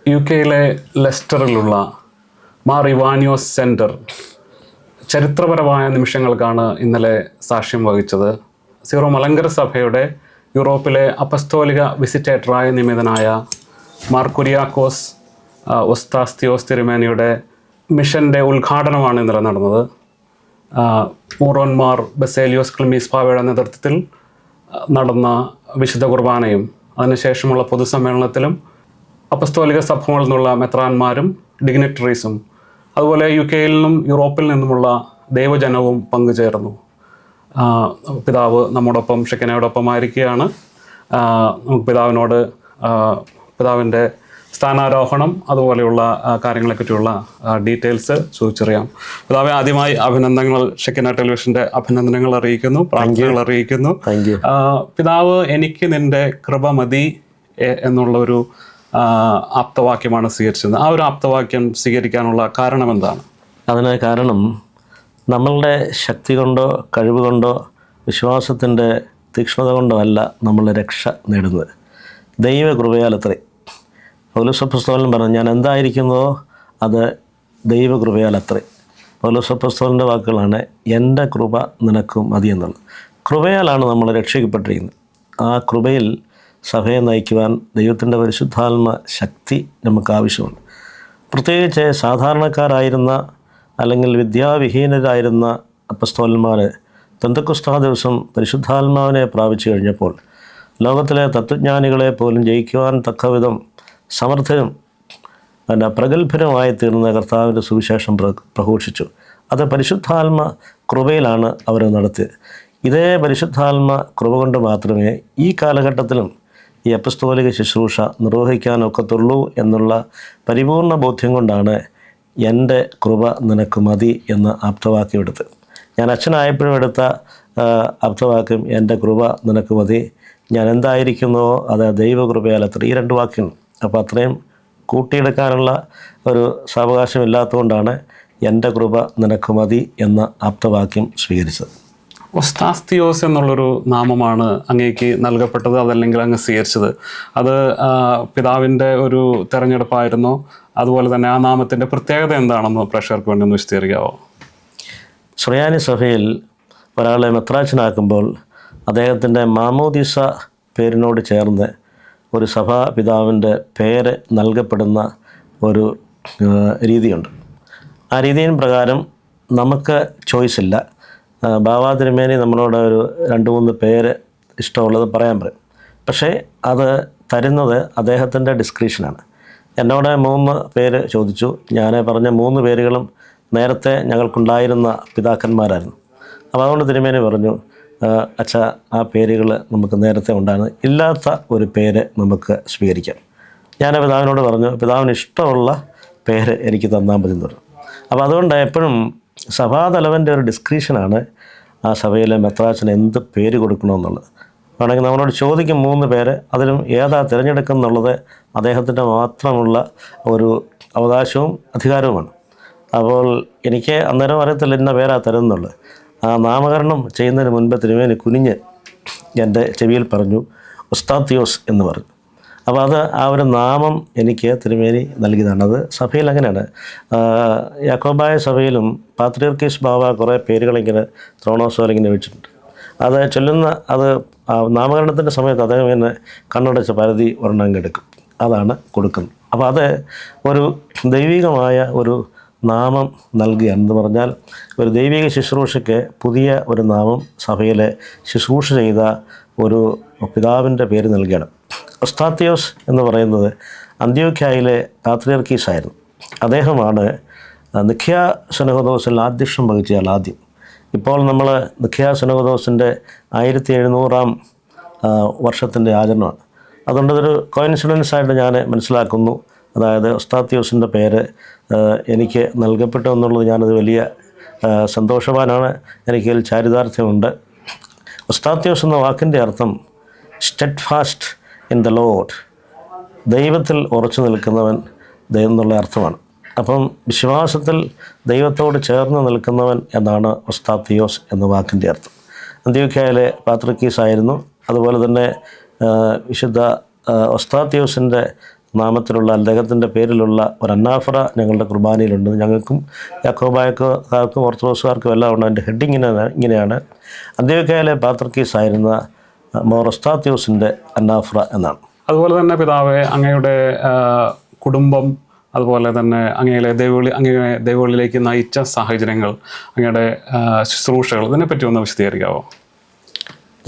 UK ലെസ്റ്ററിലുള്ള Mar Ivanios centre ചരിത്രപരമായ നിമിഷങ്ങൾക്കാണ് ഇന്നലെ സാക്ഷ്യം വഹിച്ചത്. സീറോ മലങ്കര സഭയുടെ യൂറോപ്പിലെ അപ്പസ്തോലിക വിസിറ്റേറ്ററായി നിയമിതനായ മാർ കുര്യാക്കോസ് ഒസ്താസ്തിയോസ് തിരുമേനിയുടെ മിഷൻ്റെ ഉദ്ഘാടനമാണ് ഇന്നലെ നടന്നത്. മൂറോന്മാർ ബസേലിയോസ് ക്ലിമീസ് പാവയുടെ നേതൃത്വത്തിൽ നടന്ന വിശുദ്ധ കുർബാനയും അതിനുശേഷമുള്ള പൊതുസമ്മേളനത്തിലും അപ്പസ്തോലിക സഭകളിൽ നിന്നുള്ള മെത്രാന്മാരും ഡിഗ്നിറ്ററീസും അതുപോലെ UK നിന്നും യൂറോപ്പിൽ നിന്നുമുള്ള ദൈവജനവും പങ്കുചേർന്നു. പിതാവ് നമ്മോടൊപ്പം ഷെക്കനയോടൊപ്പം ആയിരിക്കുകയാണ്. നമുക്ക് പിതാവിനോട് പിതാവിൻ്റെ സ്ഥാനാരോഹണം അതുപോലെയുള്ള കാര്യങ്ങളെപ്പറ്റിയുള്ള ഡീറ്റെയിൽസ് ചോദിച്ചറിയാം. പിതാവെ, ആദ്യമായി അഭിനന്ദനങ്ങൾ, ഷെക്കന ടെലിവിഷൻ്റെ അഭിനന്ദനങ്ങൾ അറിയിക്കുന്നു, പ്രാർത്ഥനകൾ അറിയിക്കുന്നു. പിതാവ് എനിക്ക് നിൻ്റെ കൃപ മതി എന്നുള്ളൊരു ആപ്തവാക്യമാണ് സ്വീകരിച്ചത്. ആ ഒരു ആപ്തവാക്യം സ്വീകരിക്കാനുള്ള കാരണം എന്താണ്? അതിന് കാരണം നമ്മളുടെ ശക്തി കൊണ്ടോ കഴിവ് കൊണ്ടോ വിശ്വാസത്തിൻ്റെ തീക്ഷ്ണത കൊണ്ടോ അല്ല നമ്മൾ രക്ഷ നേടുന്നത്. ദൈവകൃപയാലത്രേ. പൗലോസപ്പോസ്തലൻ പറഞ്ഞു, ഞാൻ എന്തായിരിക്കുന്നതോ അത് ദൈവകൃപയാലത്രേ. പൗലോസപ്പോസ്തലൻ്റെ വാക്കുകളാണ്, എൻ്റെ കൃപ നിനക്കും മതി എന്നുള്ളത്. കൃപയാലാണ് നമ്മൾ രക്ഷിക്കപ്പെട്ടിരിക്കുന്നത്. ആ കൃപയിൽ സഭയെ നയിക്കുവാൻ ദൈവത്തിൻ്റെ പരിശുദ്ധാത്മ ശക്തി നമുക്ക് ആവശ്യമുണ്ട്. പ്രത്യേകിച്ച് സാധാരണക്കാരായിരുന്ന അല്ലെങ്കിൽ വിദ്യാവിഹീനരായിരുന്ന അപ്പസ്തോലന്മാർ പെന്തക്കോസ്താ ദിവസം പരിശുദ്ധാത്മാവിനെ പ്രാപിച്ചു കഴിഞ്ഞപ്പോൾ ലോകത്തിലെ തത്വജ്ഞാനികളെ പോലും ജയിക്കുവാൻ തക്കവിധം സമർത്ഥരും പ്രഗത്ഭരുമായി തീർന്ന കർത്താവിൻ്റെ സുവിശേഷം പ്രഘോഷിച്ചു. അത് പരിശുദ്ധാത്മ കൃപയിലാണ് അവർ നടത്തിയത്. ഇതേ പരിശുദ്ധാത്മ കൃപ കൊണ്ട് മാത്രമേ ഈ കാലഘട്ടത്തിലും ഈ അപ്പസ്തോലിക ശുശ്രൂഷ നിർവഹിക്കാനൊക്കത്തുള്ളൂ എന്നുള്ള പരിപൂർണ ബോധ്യം കൊണ്ടാണ് എൻ്റെ കൃപ നിനക്ക് മതി എന്ന് ആപ്തവാക്യം എടുത്ത്. ഞാൻ അച്ഛനായപ്പോഴും എടുത്ത ആപ്തവാക്യം എൻ്റെ കൃപ നിനക്ക് മതി, ഞാൻ എന്തായിരിക്കുന്നുവോ അത് ദൈവകൃപയാൽ അത്ര. ഈ രണ്ട് വാക്യങ്ങൾ അപ്പോൾ അത്രയും കൂട്ടിയെടുക്കാനുള്ള ഒരു സാവകാശം ഇല്ലാത്തതുകൊണ്ടാണ് എൻ്റെ കൃപ നിനക്ക് മതി എന്ന ആപ്തവാക്യം സ്വീകരിച്ചത്. ഒസ്താസ്തിയോസ് എന്നുള്ളൊരു നാമമാണ് അങ്ങേക്ക് നൽകപ്പെട്ടത്, അതല്ലെങ്കിൽ അങ്ങ് സ്വീകരിച്ചത്. അത് പിതാവിൻ്റെ ഒരു തിരഞ്ഞെടുപ്പായിരുന്നോ? അതുപോലെ തന്നെ ആ നാമത്തിൻ്റെ പ്രത്യേകത എന്താണെന്ന് പ്രേക്ഷകർക്ക് വേണ്ടി ഒന്ന് വിശദീകരിക്കാമോ? സുറിയാനി സഭയിൽ ഒരാളെ മെത്രാച്ചനാക്കുമ്പോൾ അദ്ദേഹത്തിൻ്റെ മാമോദീസ പേരിനോട് ചേർന്ന് ഒരു സഭാ പിതാവിൻ്റെ പേര് നൽകപ്പെടുന്ന ഒരു രീതിയുണ്ട്. ആ രീതിயின் പ്രകാരം നമുക്ക് ചോയ്സ് ഇല്ല. ബാവാ തിരുമേനി നമ്മളോട് ഒരു 2-3 പേര് ഇഷ്ടമുള്ളത് പറയാൻ പറയും. പക്ഷേ അത് തരുന്നത് അദ്ദേഹത്തിൻ്റെ ഡിസ്ക്രിപ്ഷനാണ്. എന്നോട് 3 പേര് ചോദിച്ചു. ഞാൻ പറഞ്ഞ 3 പേരുകളും നേരത്തെ ഞങ്ങൾക്കുണ്ടായിരുന്ന പിതാക്കന്മാരായിരുന്നു. അപ്പോൾ അതുകൊണ്ട് തിരുമേനി പറഞ്ഞു, അച്ഛാ, ആ പേരുകൾ നമുക്ക് നേരത്തെ ഉണ്ടായിരുന്നു, ഇല്ലാത്ത ഒരു പേര് നമുക്ക് സ്വീകരിക്കാം. ഞാൻ പിതാവിനോട് പറഞ്ഞു, പിതാവിന് ഇഷ്ടമുള്ള പേര് എനിക്ക് തന്നാൽ മതി എന്ന് പറഞ്ഞു. അപ്പോൾ അതുകൊണ്ട് എപ്പോഴും സഭാതലവൻ്റെ ഒരു ഡിസ്ക്രിപ്ഷനാണ് ആ സഭയിലെ മെത്രാച്ചന് എന്ത് പേര് കൊടുക്കണമെന്നുള്ളത്. ആണെങ്കിൽ നമ്മളോട് ചോദിക്കും 3 പേര്, അതിലും ഏതാ തിരഞ്ഞെടുക്കുന്നുള്ളത് അദ്ദേഹത്തിൻ്റെ മാത്രമുള്ള ഒരു അവകാശവും അധികാരവുമാണ്. അപ്പോൾ എനിക്ക് അന്നേരം അറിയത്തില്ല ഇന്ന പേരാ തരുന്നുള്ളത്. ആ നാമകരണം ചെയ്യുന്നതിന് മുൻപ് തിരുമേനി കുനിഞ്ഞ് എൻ്റെ ചെവിയിൽ പറഞ്ഞു, ഒസ്താത്തിയോസ് എന്ന് പറഞ്ഞു. അപ്പോൾ അത് ആ ഒരു നാമം എനിക്ക് തിരുമേനി നൽകിയതാണ്. അത് സഭയിൽ അങ്ങനെയാണ്. യാക്കോബായ സഭയിലും പാത്രിയർക്കീസ് ബാവ കുറേ പേരുകളിങ്ങനെ ത്രോണോസോലിങ്ങനെ വെച്ചിട്ടുണ്ട്. അത് ചൊല്ലുന്ന അത് നാമകരണത്തിൻ്റെ സമയത്ത് അദ്ദേഹം എന്നെ കണ്ണടച്ച് പരതി ഒരെണ്ണം എടുക്കും, അതാണ് കൊടുക്കുന്നത്. അപ്പോൾ അത് ഒരു ദൈവികമായ ഒരു നാമം നൽകുകയാണെന്ന് പറഞ്ഞാൽ ഒരു ദൈവിക ശുശ്രൂഷയ്ക്ക് പുതിയ ഒരു നാമം സഭയിലെ ശുശ്രൂഷ ചെയ്ത ഒരു പിതാവിൻ്റെ പേര് നൽകുകയാണ്. ഒസ്താത്തിയോസ് എന്ന് പറയുന്നത് അന്ത്യോക്യായിലെ പാത്രിയർക്കീസ് ആയിരുന്നു. അദ്ദേഹമാണ് നിഖ്യാ സുനഹദോസിൽ ആദ്യം വഹിച്ചയാൾ ആദ്യം. ഇപ്പോൾ നമ്മൾ നിഖ്യാ സുനഹദോസിൻ്റെ 1700-ാം വർഷത്തിൻ്റെ ആചരണമാണ്. അതുകൊണ്ട് ഇതൊരു കോയിൻസിഡൻസ് ആയിട്ട് ഞാൻ മനസ്സിലാക്കുന്നു. അതായത് ഒസ്താത്തിയോസിൻ്റെ പേര് എനിക്ക് നൽകപ്പെട്ടു എന്നുള്ളത് ഞാനത് വലിയ സന്തോഷവാനാണ്. എനിക്കതിൽ ചാരിതാർത്ഥ്യമുണ്ട്. ഒസ്താത്തിയോസ് എന്ന വാക്കിൻ്റെ അർത്ഥം സ്റ്റെഡ് ഫാസ്റ്റ് ഇൻ ദ ലോഡ്, ദൈവത്തിൽ ഉറച്ചു നിൽക്കുന്നവൻ എന്നുള്ള അർത്ഥമാണ്. അപ്പം വിശ്വാസത്തിൽ ദൈവത്തോട് ചേർന്ന് നിൽക്കുന്നവൻ എന്നാണ് ഒസ്താത്തിയോസ് എന്ന വാക്കിൻ്റെ അർത്ഥം. അന്ത്യോക്യായിലെ പാത്രിക്കീസ് ആയിരുന്നു. അതുപോലെ തന്നെ വിശുദ്ധ ഒസ്താത്തിയോസിൻ്റെ നാമത്തിലുള്ള അദ്ദേഹത്തിൻ്റെ പേരിലുള്ള ഒരു അന്നാഫറ ഞങ്ങളുടെ കുർബാനയിലുണ്ട്. ഞങ്ങൾക്കും യാക്കോബായക്കാർക്കും ഓർത്തഡോക്സുകാർക്കും എല്ലാം ഉണ്ട്. അതിൻ്റെ ഹെഡിങ് ഇങ്ങനെയാണ്: അന്ത്യോക്യയിലെ പാത്രിക്കീസായിരുന്ന മോർ ഒസ്താത്യോസിൻ്റെ അന്നാഫറ എന്നാണ്. അതുപോലെ തന്നെ പിതാവെ, അങ്ങയുടെ കുടുംബം, അതുപോലെ തന്നെ അങ്ങയെ ദൈവവിളിയിലേക്ക് നയിച്ച സാഹചര്യങ്ങൾ, അങ്ങയുടെ ശുശ്രൂഷകൾ, ഇതിനെപ്പറ്റി ഒന്ന് വിശദീകരിക്കാമോ?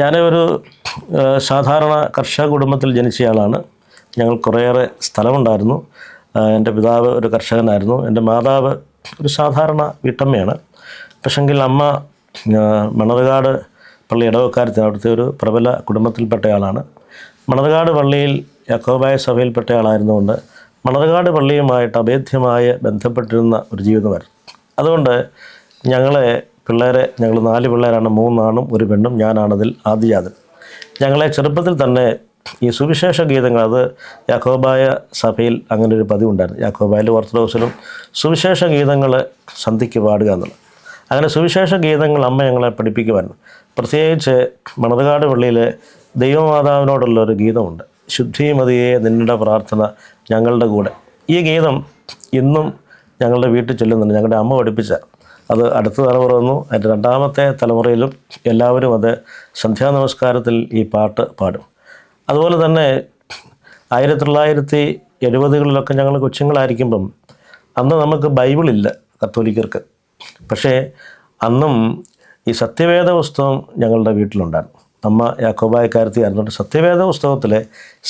ഞാൻ ഒരു സാധാരണ കർഷക കുടുംബത്തിൽ ജനിച്ചയാളാണ്. ഞങ്ങൾ കുറേയേറെ സ്ഥലമുണ്ടായിരുന്നു. എൻ്റെ പിതാവ് ഒരു കർഷകനായിരുന്നു. എൻ്റെ മാതാവ് ഒരു സാധാരണ വീട്ടമ്മയാണ്. പക്ഷെങ്കിൽ അമ്മ മണർകാട് പള്ളി ഇടവക്കാരത്തി, അവിടുത്തെ ഒരു പ്രബല കുടുംബത്തിൽപ്പെട്ടയാളാണ്. മണർകാട് പള്ളിയിൽ യാക്കോബായ സഭയിൽപ്പെട്ട ആളായിരുന്നുകൊണ്ട് മണർകാട് പള്ളിയുമായിട്ട് അഭേദ്യമായി ബന്ധപ്പെട്ടിരുന്ന ഒരു ജീവിതമായിരുന്നു. അതുകൊണ്ട് ഞങ്ങൾ 4 പിള്ളേരാണ്, 3 ആണും 1 പെണ്ണും. ഞാനാണതിൽ ആദ്യജാതൻ. ഞങ്ങളെ ചെറുപ്പത്തിൽ തന്നെ ഈ സുവിശേഷ ഗീതങ്ങൾ, അത് യാക്കോബായ സഭയിൽ അങ്ങനെ ഒരു പതിവുണ്ടായിരുന്നു. യാക്കോബായിലും ഓർത്തഡോക്സിലും സുവിശേഷ ഗീതങ്ങൾ സന്ധ്യയ്ക്ക് പാടുക എന്നുള്ളത്. അങ്ങനെ സുവിശേഷ ഗീതങ്ങൾ അമ്മ ഞങ്ങളെ പഠിപ്പിക്കുമായിരുന്നു. പ്രത്യേകിച്ച് മണർകാട് പള്ളിയിലെ ദൈവമാതാവിനോടുള്ള ഒരു ഗീതമുണ്ട്: ശുദ്ധിമതിയെ നിന്നുടെ പ്രാർത്ഥന ഞങ്ങളുടെ കൂടെ. ഈ ഗീതം ഇന്നും ഞങ്ങളുടെ വീട്ടിൽ ചൊല്ലുന്നുണ്ട്. ഞങ്ങളുടെ അമ്മ പഠിപ്പിച്ച അത് അടുത്ത തലമുറ വന്നു. അതിൻ്റെ 2ാമത്തെ തലമുറയിലും എല്ലാവരും അത് സന്ധ്യാനമസ്കാരത്തിൽ ഈ പാട്ട് പാടും. അതുപോലെ തന്നെ 1970കളിലൊക്കെ ഞങ്ങൾ കൊച്ചുങ്ങളായിരിക്കുമ്പം അന്ന് നമുക്ക് ബൈബിളില്ല കത്തോലിക്കർക്ക്. പക്ഷേ അന്നും ഈ സത്യവേദ പുസ്തകം ഞങ്ങളുടെ വീട്ടിലുണ്ടായിരുന്നു. അമ്മ യാക്കോബായക്കാരത്തിയായിരുന്നുകൊണ്ട് സത്യവേദ പുസ്തകത്തിലെ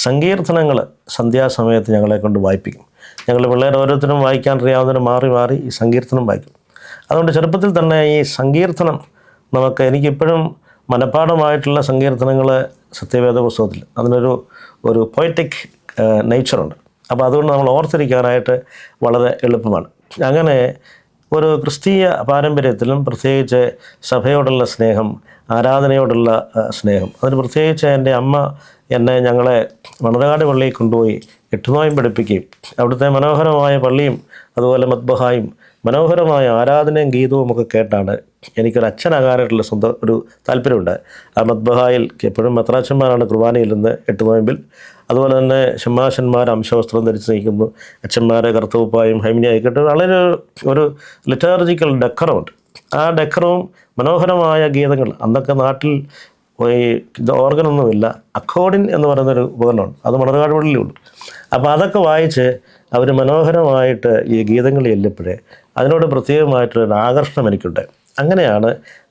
സങ്കീർത്തനങ്ങൾ സന്ധ്യാസമയത്ത് ഞങ്ങളെ കൊണ്ട് വായിപ്പിക്കും. ഞങ്ങൾ പിള്ളേർ ഓരോരുത്തരും വായിക്കാൻ അറിയാവുന്നതിന് മാറി മാറി ഈ സങ്കീർത്തനം വായിക്കും. അതുകൊണ്ട് ചെറുപ്പത്തിൽ തന്നെ ഈ സങ്കീർത്തനം എനിക്കിപ്പോഴും മനഃപ്പാഠമായിട്ടുള്ള സങ്കീർത്തനങ്ങൾ സത്യവേദ പുസ്തകത്തിൽ അതിനൊരു പോയറ്റിക് നേച്ചറുണ്ട്. അപ്പോൾ അതുകൊണ്ട് നമ്മൾ ഓർത്തിരിക്കാനായിട്ട് വളരെ എളുപ്പമാണ്. അങ്ങനെ ഒരു ക്രിസ്തീയ പാരമ്പര്യത്തിലും പ്രത്യേകിച്ച് സഭയോടുള്ള സ്നേഹം, ആരാധനയോടുള്ള സ്നേഹം, അതിന് പ്രത്യേകിച്ച് എൻ്റെ അമ്മ ഞങ്ങളെ മണർകാട് പള്ളിയിൽ കൊണ്ടുപോയി 8 നോയമ്പ് പഠിപ്പിക്കുകയും അവിടുത്തെ മനോഹരമായ പള്ളിയും അതുപോലെ മദ്ബഹായും മനോഹരമായ ആരാധനയും ഗീതവും ഒക്കെ കേട്ടാണ് എനിക്കൊരു അച്ഛനാകാനായിട്ടുള്ള സ്വന്തം ഒരു താല്പര്യമുണ്ട്. ആ മദ്ബഹായിൽ എപ്പോഴും മെത്രാച്ചന്മാരാണ് കുർബാനയിൽ നിന്ന് 8 നോയമ്പിൽ. അതുപോലെ തന്നെ ഷമ്മാശന്മാർ അംശവസ്ത്രം ധരിച്ച് നിൽക്കുന്നു. അച്ഛന്മാരെ കറുത്തവുപ്പായും ഹൈമിനിയായിക്കിട്ട് വളരെ ഒരു ലിറ്റർജിക്കൽ ഡെക്കറുമുണ്ട്. ആ ഡെക്കറും മനോഹരമായ ഗീതങ്ങൾ. അന്നൊക്കെ നാട്ടിൽ ഈ ഓർഗനൊന്നുമില്ല, അക്കോർഡിൻ എന്ന് പറയുന്നൊരു ഉപകരണമുണ്ട്. അത് മണർകാട് പള്ളിയിലുണ്ട്. അപ്പോൾ അതൊക്കെ വായിച്ച് അവർ മനോഹരമായിട്ട് ഈ ഗീതങ്ങൾ ചെല്ലുമ്പോഴേ അതിനോട് പ്രത്യേകമായിട്ടൊരു ആകർഷണം എനിക്കുണ്ട്. അങ്ങനെയാണ്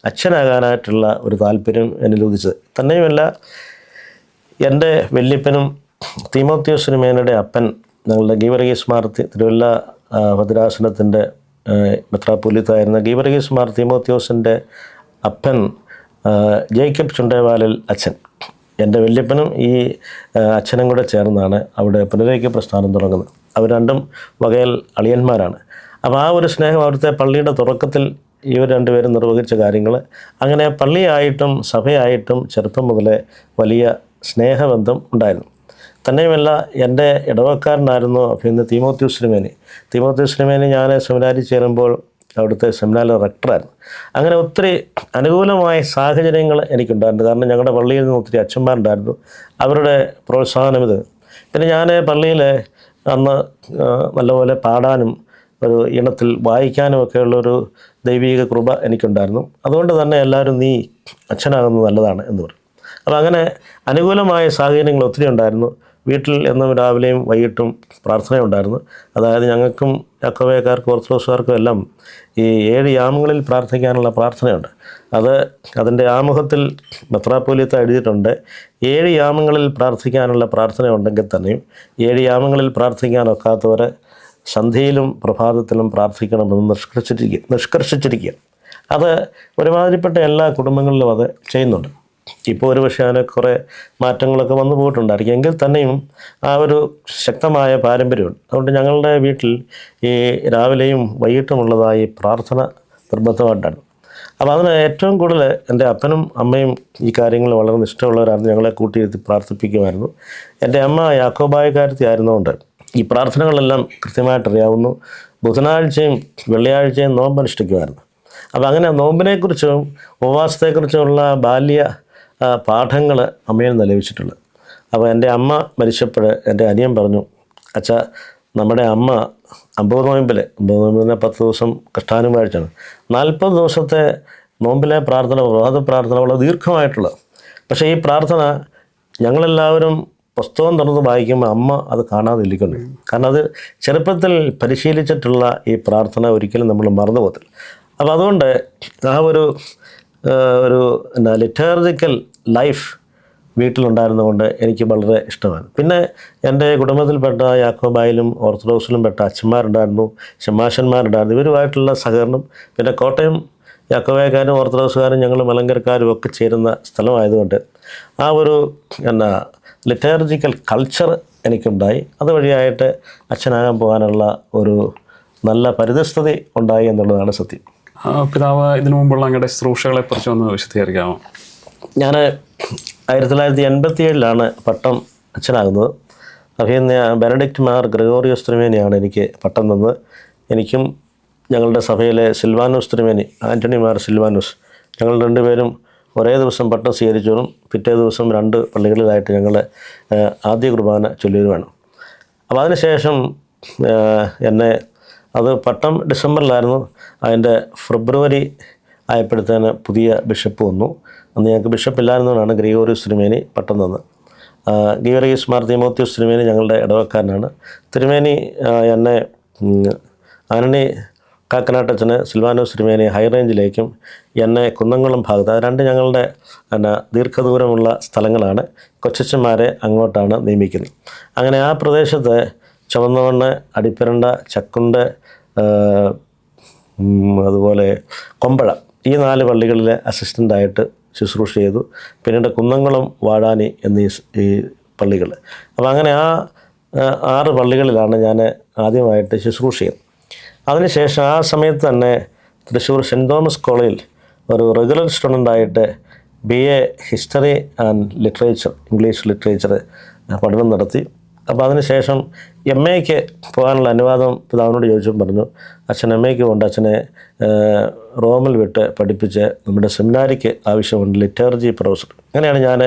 അച്ഛനാകാനായിട്ടുള്ള ഒരു താല്പര്യം എന്നിൽ ഉദിച്ചത്. തന്നെയുമല്ല, എൻ്റെ വല്യപ്പനും തീമോത്തിയോസ് തിരുമേനിയുടെ അപ്പൻ, ഞങ്ങളുടെ ഗീവർഗീസ് മാർ തിരുവല്ല ഭദ്രാസനത്തിൻ്റെ മെത്രാപ്പൊലീത്തായിരുന്ന ഗീവർഗീസ് മാർ തീമോത്തിയോസിൻ്റെ അപ്പൻ ജേക്കബ് ചുണ്ടേവാലിൽ അച്ഛൻ, എൻ്റെ വല്യപ്പനും ഈ അച്ഛനും കൂടെ ചേർന്നാണ് അവിടെ പുനരൈക്യ പ്രസ്ഥാനം തുടങ്ങുന്നത്. അവർ 2 വകയിൽ അളിയന്മാരാണ്. അപ്പോൾ ആ ഒരു സ്നേഹം അവിടുത്തെ പള്ളിയുടെ തുടക്കത്തിൽ ഇവർ 2 പേരും നിർവഹിച്ച കാര്യങ്ങൾ, അങ്ങനെ പള്ളിയായിട്ടും സഭയായിട്ടും ചെറുപ്പം മുതലേ വലിയ സ്നേഹബന്ധം ഉണ്ടായിരുന്നു. തന്നെയുമല്ല, എൻ്റെ ഇടവക്കാരനായിരുന്നു പിന്നെ തീമോത്തിയോസ് തിരുമേനി ഞാൻ സെമിനാരിൽ ചേരുമ്പോൾ അവിടുത്തെ സെമിനാരിലെ റെക്ടറായിരുന്നു. അങ്ങനെ ഒത്തിരി അനുകൂലമായ സാഹചര്യങ്ങൾ എനിക്കുണ്ടായിരുന്നു. കാരണം ഞങ്ങളുടെ പള്ളിയിൽ നിന്ന് ഒത്തിരി അച്ഛന്മാരുണ്ടായിരുന്നു. അവരുടെ പ്രോത്സാഹനം ഇത്. പിന്നെ ഞാൻ പള്ളിയിൽ അന്ന് നല്ലപോലെ പാടാനും ഒരു ഈണത്തിൽ വായിക്കാനും ഒക്കെയുള്ളൊരു ദൈവിക കൃപ എനിക്കുണ്ടായിരുന്നു. അതുകൊണ്ട് തന്നെ എല്ലാവരും നീ അച്ഛനാകുന്നത് നല്ലതാണ് എന്ന് പറയും. അപ്പോൾ അങ്ങനെ അനുകൂലമായ സാഹചര്യങ്ങൾ ഒത്തിരി ഉണ്ടായിരുന്നു. വീട്ടിൽ എന്നും രാവിലെയും വൈകിട്ടും പ്രാർത്ഥനയുണ്ടായിരുന്നു. അതായത് ഞങ്ങൾക്കും യാക്കോബായക്കാർക്കും ഓർത്തഡോക്സുകാർക്കും എല്ലാം ഈ 7 യാമങ്ങളിൽ പ്രാർത്ഥിക്കാനുള്ള പ്രാർത്ഥനയുണ്ട്. അതിൻ്റെ ആമുഖത്തിൽ മെത്രാപ്പൊലീത്ത എഴുതിയിട്ടുണ്ട്: 7 യാമങ്ങളിൽ പ്രാർത്ഥിക്കാനുള്ള പ്രാർത്ഥന ഉണ്ടെങ്കിൽ തന്നെയും 7 യാമങ്ങളിൽ പ്രാർത്ഥിക്കാനൊക്കാത്തവരെ സന്ധ്യയിലും പ്രഭാതത്തിലും പ്രാർത്ഥിക്കണമെന്ന് നിഷ്കർഷിച്ചിരിക്കുക. അത് ഒരുമാതിരിപ്പെട്ട എല്ലാ കുടുംബങ്ങളിലും അത് ചെയ്യുന്നുണ്ട്. ഇപ്പോൾ ഒരു പക്ഷേ അതിന് കുറേ മാറ്റങ്ങളൊക്കെ വന്നു പോയിട്ടുണ്ടായിരിക്കും. എങ്കിൽ തന്നെയും ആ ഒരു ശക്തമായ പാരമ്പര്യമുണ്ട്. അതുകൊണ്ട് ഞങ്ങളുടെ വീട്ടിൽ ഈ രാവിലെയും വൈകിട്ടുമുള്ളതായി പ്രാർത്ഥന നിർബന്ധമായിട്ടാണ്. അപ്പോൾ അതിന് ഏറ്റവും കൂടുതൽ എൻ്റെ അപ്പനും അമ്മയും ഈ കാര്യങ്ങൾ വളരെ നിഷ്ഠയുള്ളവരായിരുന്നു. ഞങ്ങളെ കൂട്ടിയിരുത്തി പ്രാർത്ഥിപ്പിക്കുമായിരുന്നു. എൻ്റെ അമ്മ യാക്കോബായക്കാരത്തി ആയിരുന്നുകൊണ്ട് ഈ പ്രാർത്ഥനകളെല്ലാം കൃത്യമായിട്ടറിയാവുന്നു. ബുധനാഴ്ചയും വെള്ളിയാഴ്ചയും നോമ്പ് അനുഷ്ഠിക്കുമായിരുന്നു. അപ്പോൾ അങ്ങനെ നോമ്പിനെക്കുറിച്ചും ഉപവാസത്തെക്കുറിച്ചുമുള്ള ബാല്യ പാഠങ്ങൾ അമ്മയിൽ നിന്ന് ലഭിച്ചിട്ടുള്ളത്. അപ്പോൾ എൻ്റെ അമ്മ മരിച്ചപ്പോൾ എൻ്റെ അനിയൻ പറഞ്ഞു, അച്ഛാ നമ്മുടെ അമ്മ 50 നോയമ്പിൽ 10 ദിവസം കഷ്ടാനും വാഴ്ചയാണ്, 40 ദിവസത്തെ നോമ്പിലെ പ്രാർത്ഥന, പ്രഭാത പ്രാർത്ഥന വളരെ ദീർഘമായിട്ടുള്ളത്. പക്ഷേ ഈ പ്രാർത്ഥന ഞങ്ങളെല്ലാവരും പുസ്തകം തുറന്ന് വായിക്കുമ്പോൾ അമ്മ അത് കാണാതിരിക്കുന്നു. കാരണം അത് ചെറുപ്പത്തിൽ പരിശീലിച്ചിട്ടുള്ള ഈ പ്രാർത്ഥന ഒരിക്കലും നമ്മൾ മറന്നു പോകത്തില്ല. അപ്പോൾ അതുകൊണ്ട് ആ ഒരു ലിറ്റേർജിക്കൽ ലൈഫ് വീട്ടിലുണ്ടായിരുന്നതുകൊണ്ട് എനിക്ക് വളരെ ഇഷ്ടമാണ്. പിന്നെ എൻ്റെ കുടുംബത്തിൽപ്പെട്ട യാക്കോബായിലും ഓർത്തഡോക്സിലും പെട്ട അച്ഛന്മാരുണ്ടായിരുന്നു, ശമാശന്മാരുണ്ടായിരുന്നു. ഇവരുമായിട്ടുള്ള സഹകരണം, പിന്നെ കോട്ടയം യാക്കോബായക്കാരും ഓർത്തഡോക്സുകാരും ഞങ്ങൾ മലങ്കരക്കാരും ഒക്കെ ചേരുന്ന സ്ഥലമായതുകൊണ്ട് ആ ഒരു ലിറ്റേർജിക്കൽ കൾച്ചർ എനിക്കുണ്ടായി. അതുവഴിയായിട്ട് അച്ഛനാകാൻ പോകാനുള്ള ഒരു നല്ല പരിതസ്ഥിതി ഉണ്ടായി എന്നുള്ളതാണ് സത്യം. പിതാവ് ഇതിനു മുമ്പുള്ള അങ്ങയുടെ ശുശ്രൂഷകളെക്കുറിച്ച് ഒന്ന് വിശദീകരിക്കാമോ? ഞാൻ 1987 പട്ടം അച്ഛനാകുന്നത്. അഭിനന്ദ ബെനഡിക്റ്റ് മാർ ഗ്രിഗോറിയോസ് തിരുമേനിയാണ് എനിക്ക് പട്ടം തന്നത്. എനിക്കും ഞങ്ങളുടെ സഭയിലെ സിൽവാനോസ് തിരുമേനി, ആൻ്റണി മാർ സിൽവാനോസ്, ഞങ്ങൾ രണ്ടുപേരും ഒരേ ദിവസം പട്ടം സ്വീകരിച്ചോളും. പിറ്റേ ദിവസം 2 പള്ളികളിലായിട്ട് ഞങ്ങൾ ആദ്യ കുർബാന ചൊല്ലുവാണ്. അപ്പോൾ അതിനുശേഷം എന്നെ അത് പട്ടം ഡിസംബറിലായിരുന്നു. അതിൻ്റെ ഫെബ്രുവരി ആയപ്പോഴത്തേന് പുതിയ ബിഷപ്പ് വന്നു. അന്ന് ഞങ്ങൾക്ക് ബിഷപ്പില്ലായിരുന്നതുകൊണ്ടാണ് ഗ്രിഗോറിയോസ് തിരുമേനി പട്ടം തന്നത്. ഗീവർഗീസ് മാർ തീമോത്തിയോസ് തിരുമേനി ഞങ്ങളുടെ ഇടവക്കാരനാണ്. തിരുമേനി എന്നെ ആന്റണി കാക്കനാട്ടച്ചന്, സിൽവാനോസ് തിരുമേനി ഹൈ റേഞ്ചിലേക്കും എന്നെ കുന്നംകുളം ഭാഗത്ത്, അത് 2 ഞങ്ങളുടെ ദീർഘദൂരമുള്ള സ്ഥലങ്ങളാണ്, കൊച്ചച്ചന്മാരെ അങ്ങോട്ടാണ് നിയമിക്കുന്നത്. അങ്ങനെ ആ പ്രദേശത്ത് ചുവന്നമണ്ണ്, അടിപ്പിരണ്ട, ചക്കുണ്ട്, അതുപോലെ കൊമ്പഴ, ഈ 4 പള്ളികളിൽ അസിസ്റ്റൻ്റായിട്ട് ശുശ്രൂഷ ചെയ്തു. പിന്നീട് കുന്നംകുളം, വാഴാനി എന്നീ ഈ പള്ളികൾ. അപ്പോൾ അങ്ങനെ ആ 6 പള്ളികളിലാണ് ഞാൻ ആദ്യമായിട്ട് ശുശ്രൂഷ ചെയ്തത്. അതിനുശേഷം ആ സമയത്ത് തന്നെ തൃശ്ശൂർ സെൻറ്റ് തോമസ് കോളേജിൽ ഒരു റെഗുലർ സ്റ്റുഡൻ്റായിട്ട് BA history and literature, English literature പഠനം നടത്തി. അപ്പോൾ അതിനുശേഷം MAക്ക് പോകാനുള്ള അനുവാദം പിതാവിനോട് ചോദിച്ചും പറഞ്ഞു, അച്ഛൻ MAക്ക് കൊണ്ട് അച്ഛനെ റോമിൽ വിട്ട് പഠിപ്പിച്ച് നമ്മുടെ സെമിനാരിക്ക് ആവശ്യമുണ്ട് ലിറ്റർജി പ്രൊഫസർ. അങ്ങനെയാണ് ഞാൻ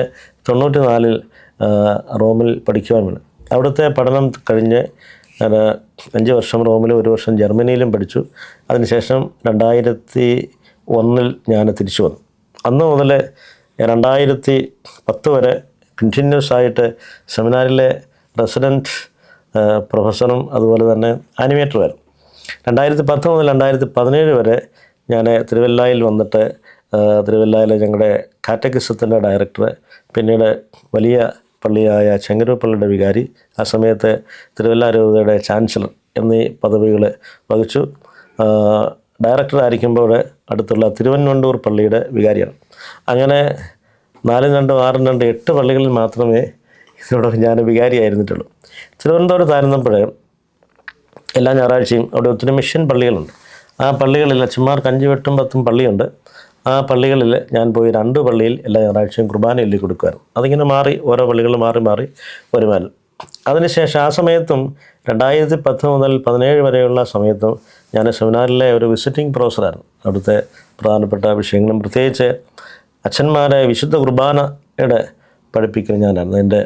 94 റോമിൽ പഠിക്കുവാൻ വേണ്ടി. അവിടുത്തെ പഠനം കഴിഞ്ഞ് 5 വർഷം റോമിലും 1 വർഷം ജർമ്മനിയിലും പഠിച്ചു. അതിനുശേഷം 2001 ഞാൻ തിരിച്ചു വന്നു. അന്ന് മുതൽ 2010 വരെ കണ്ടിന്യൂസ് ആയിട്ട് സെമിനാരിലെ റെസിഡൻറ്റ് പ്രൊഫസറും അതുപോലെ തന്നെ ആനിമേറ്ററുമായിരുന്നു. 2010 മുതൽ 2017 വരെ ഞാൻ തിരുവല്ലയിൽ വന്നിട്ട് തിരുവല്ലയിലെ ഞങ്ങളുടെ കാറ്റഗിസത്തിൻ്റെ ഡയറക്ടർ, പിന്നീട് വലിയ പള്ളിയായ ചെങ്ങന്നൂർ പള്ളിയുടെ വികാരി, ആ സമയത്ത് തിരുവല്ല രൂപതയുടെ ചാൻസലർ എന്നീ പദവികൾ വഹിച്ചു. ഡയറക്ടറായിരിക്കുമ്പോൾ അടുത്തുള്ള തിരുവൻവണ്ടൂർ പള്ളിയുടെ വികാരിയാണ്. അങ്ങനെ 4-2, 6-2, 8 പള്ളികളിൽ മാത്രമേ ഇതിനോടൊപ്പം ഞാൻ വികാരിയായിരുന്നിട്ടുള്ളൂ. തിരുവനന്തപുരത്തായിരുന്നപ്പോൾ എല്ലാ ഞായറാഴ്ചയും അവിടെ ഒത്തിരി മിഷൻ പള്ളികളുണ്ട്. ആ പള്ളികളിൽ അച്ഛന്മാർക്ക് 5, 8, 10 പള്ളിയുണ്ട്. ആ പള്ളികളിൽ ഞാൻ പോയി 2 പള്ളിയിൽ എല്ലാ ഞായറാഴ്ചയും കുർബാന എല്ലി കൊടുക്കുമായിരുന്നു. അതിങ്ങനെ മാറി ഓരോ പള്ളികൾ മാറി മാറി വരുമായിരുന്നു. അതിനുശേഷം ആ സമയത്തും 2010 മുതൽ 2017 വരെയുള്ള സമയത്തും ഞാൻ സെമിനാറിലെ ഒരു വിസിറ്റിംഗ് പ്രൊഫസറായിരുന്നു. അവിടുത്തെ പ്രധാനപ്പെട്ട വിഷയങ്ങളും പ്രത്യേകിച്ച് അച്ഛന്മാരെ വിശുദ്ധ കുർബാനയുടെ പഠിപ്പിക്കുന്ന ഞാനായിരുന്നു. എൻ്റെ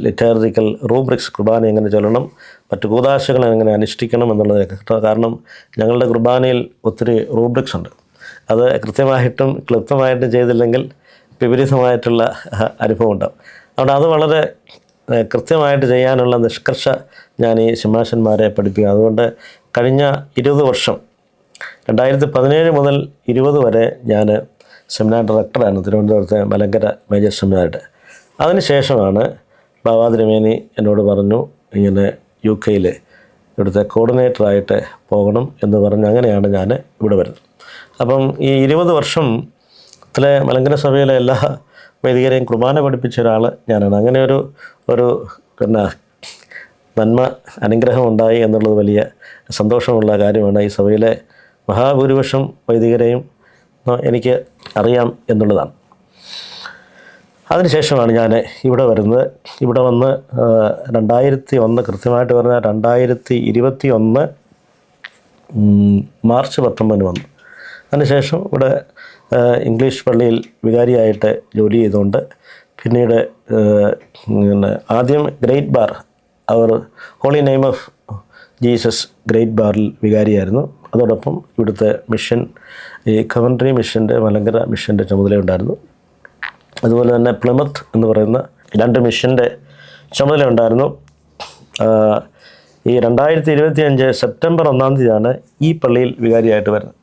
ലിറ്റേർജിക്കൽ റൂബ്രിക്സ്, കുർബാന എങ്ങനെ ചൊല്ലണം, മറ്റു കൂദാശകൾ എങ്ങനെ അനുഷ്ഠിക്കണം എന്നുള്ളതൊക്കെ. കാരണം ഞങ്ങളുടെ കുർബാനയിൽ ഒത്തിരി റൂബ്രിക്സ് ഉണ്ട്. അത് കൃത്യമായിട്ടും ക്ലുപ്തമായിട്ടും ചെയ്തില്ലെങ്കിൽ വിപരീതമായിട്ടുള്ള അനുഭവം ഉണ്ടാകും. അതുകൊണ്ട് അത് വളരെ കൃത്യമായിട്ട് ചെയ്യാനുള്ള നിഷ്കർഷ ഞാൻ ഈ ശമാശന്മാരെ പഠിപ്പിക്കുക. അതുകൊണ്ട് കഴിഞ്ഞ 20 വർഷം 2017 മുതൽ 20 വരെ ഞാൻ സെമിനാർ ഡയറക്ടറായിരുന്നു തിരുവനന്തപുരത്തെ മലങ്കര മേജർ സെമിനാറിൻ്റെ. അതിനുശേഷമാണ് ബാബാ തിരുമേനി എന്നോട് പറഞ്ഞു, ഇങ്ങനെ UK ഇവിടുത്തെ കോർഡിനേറ്ററായിട്ട് പോകണം എന്ന് പറഞ്ഞ് അങ്ങനെയാണ് ഞാൻ ഇവിടെ വരുന്നത്. അപ്പം ഈ 20 വർഷത്തിലെ മലങ്കര സഭയിലെ എല്ലാ വൈദികരെയും കുർബാന പഠിപ്പിച്ച ഒരാൾ ഞാനാണ്. അങ്ങനെ ഒരു നന്മ അനുഗ്രഹം ഉണ്ടായി എന്നുള്ളത് വലിയ സന്തോഷമുള്ള കാര്യമാണ്. ഈ സഭയിലെ മഹാഭൂരിപക്ഷം വൈദികരെയും എനിക്ക് അറിയാം എന്നുള്ളതാണ്. അതിനുശേഷമാണ് ഞാൻ ഇവിടെ വരുന്നത്. ഇവിടെ വന്ന് 2001, കൃത്യമായിട്ട് പറഞ്ഞാൽ 2021 മാർച്ച് 19 വന്നു. അതിനുശേഷം ഇവിടെ ഇംഗ്ലീഷ് പള്ളിയിൽ വികാരിയായിട്ട് ജോലി ചെയ്തുകൊണ്ട് പിന്നീട് ആദ്യം Great Barr Our Holy Name of Jesus Great ബാറിൽ വികാരിയായിരുന്നു. അതോടൊപ്പം ഇവിടുത്തെ മിഷൻ, ഈ കവൻട്രി മിഷൻ്റെ, മലങ്കര മിഷൻ്റെ ചുമതലയുണ്ടായിരുന്നു. അതുപോലെ തന്നെ പ്ലിമത്ത് എന്ന് പറയുന്ന 2 മിഷൻ്റെ ചുമതലയുണ്ടായിരുന്നു. ഈ 2025 സെപ്റ്റംബർ 1 തീയതിയാണ് ഈ പള്ളിയിൽ വികാരിയായിട്ട് വരുന്നത്.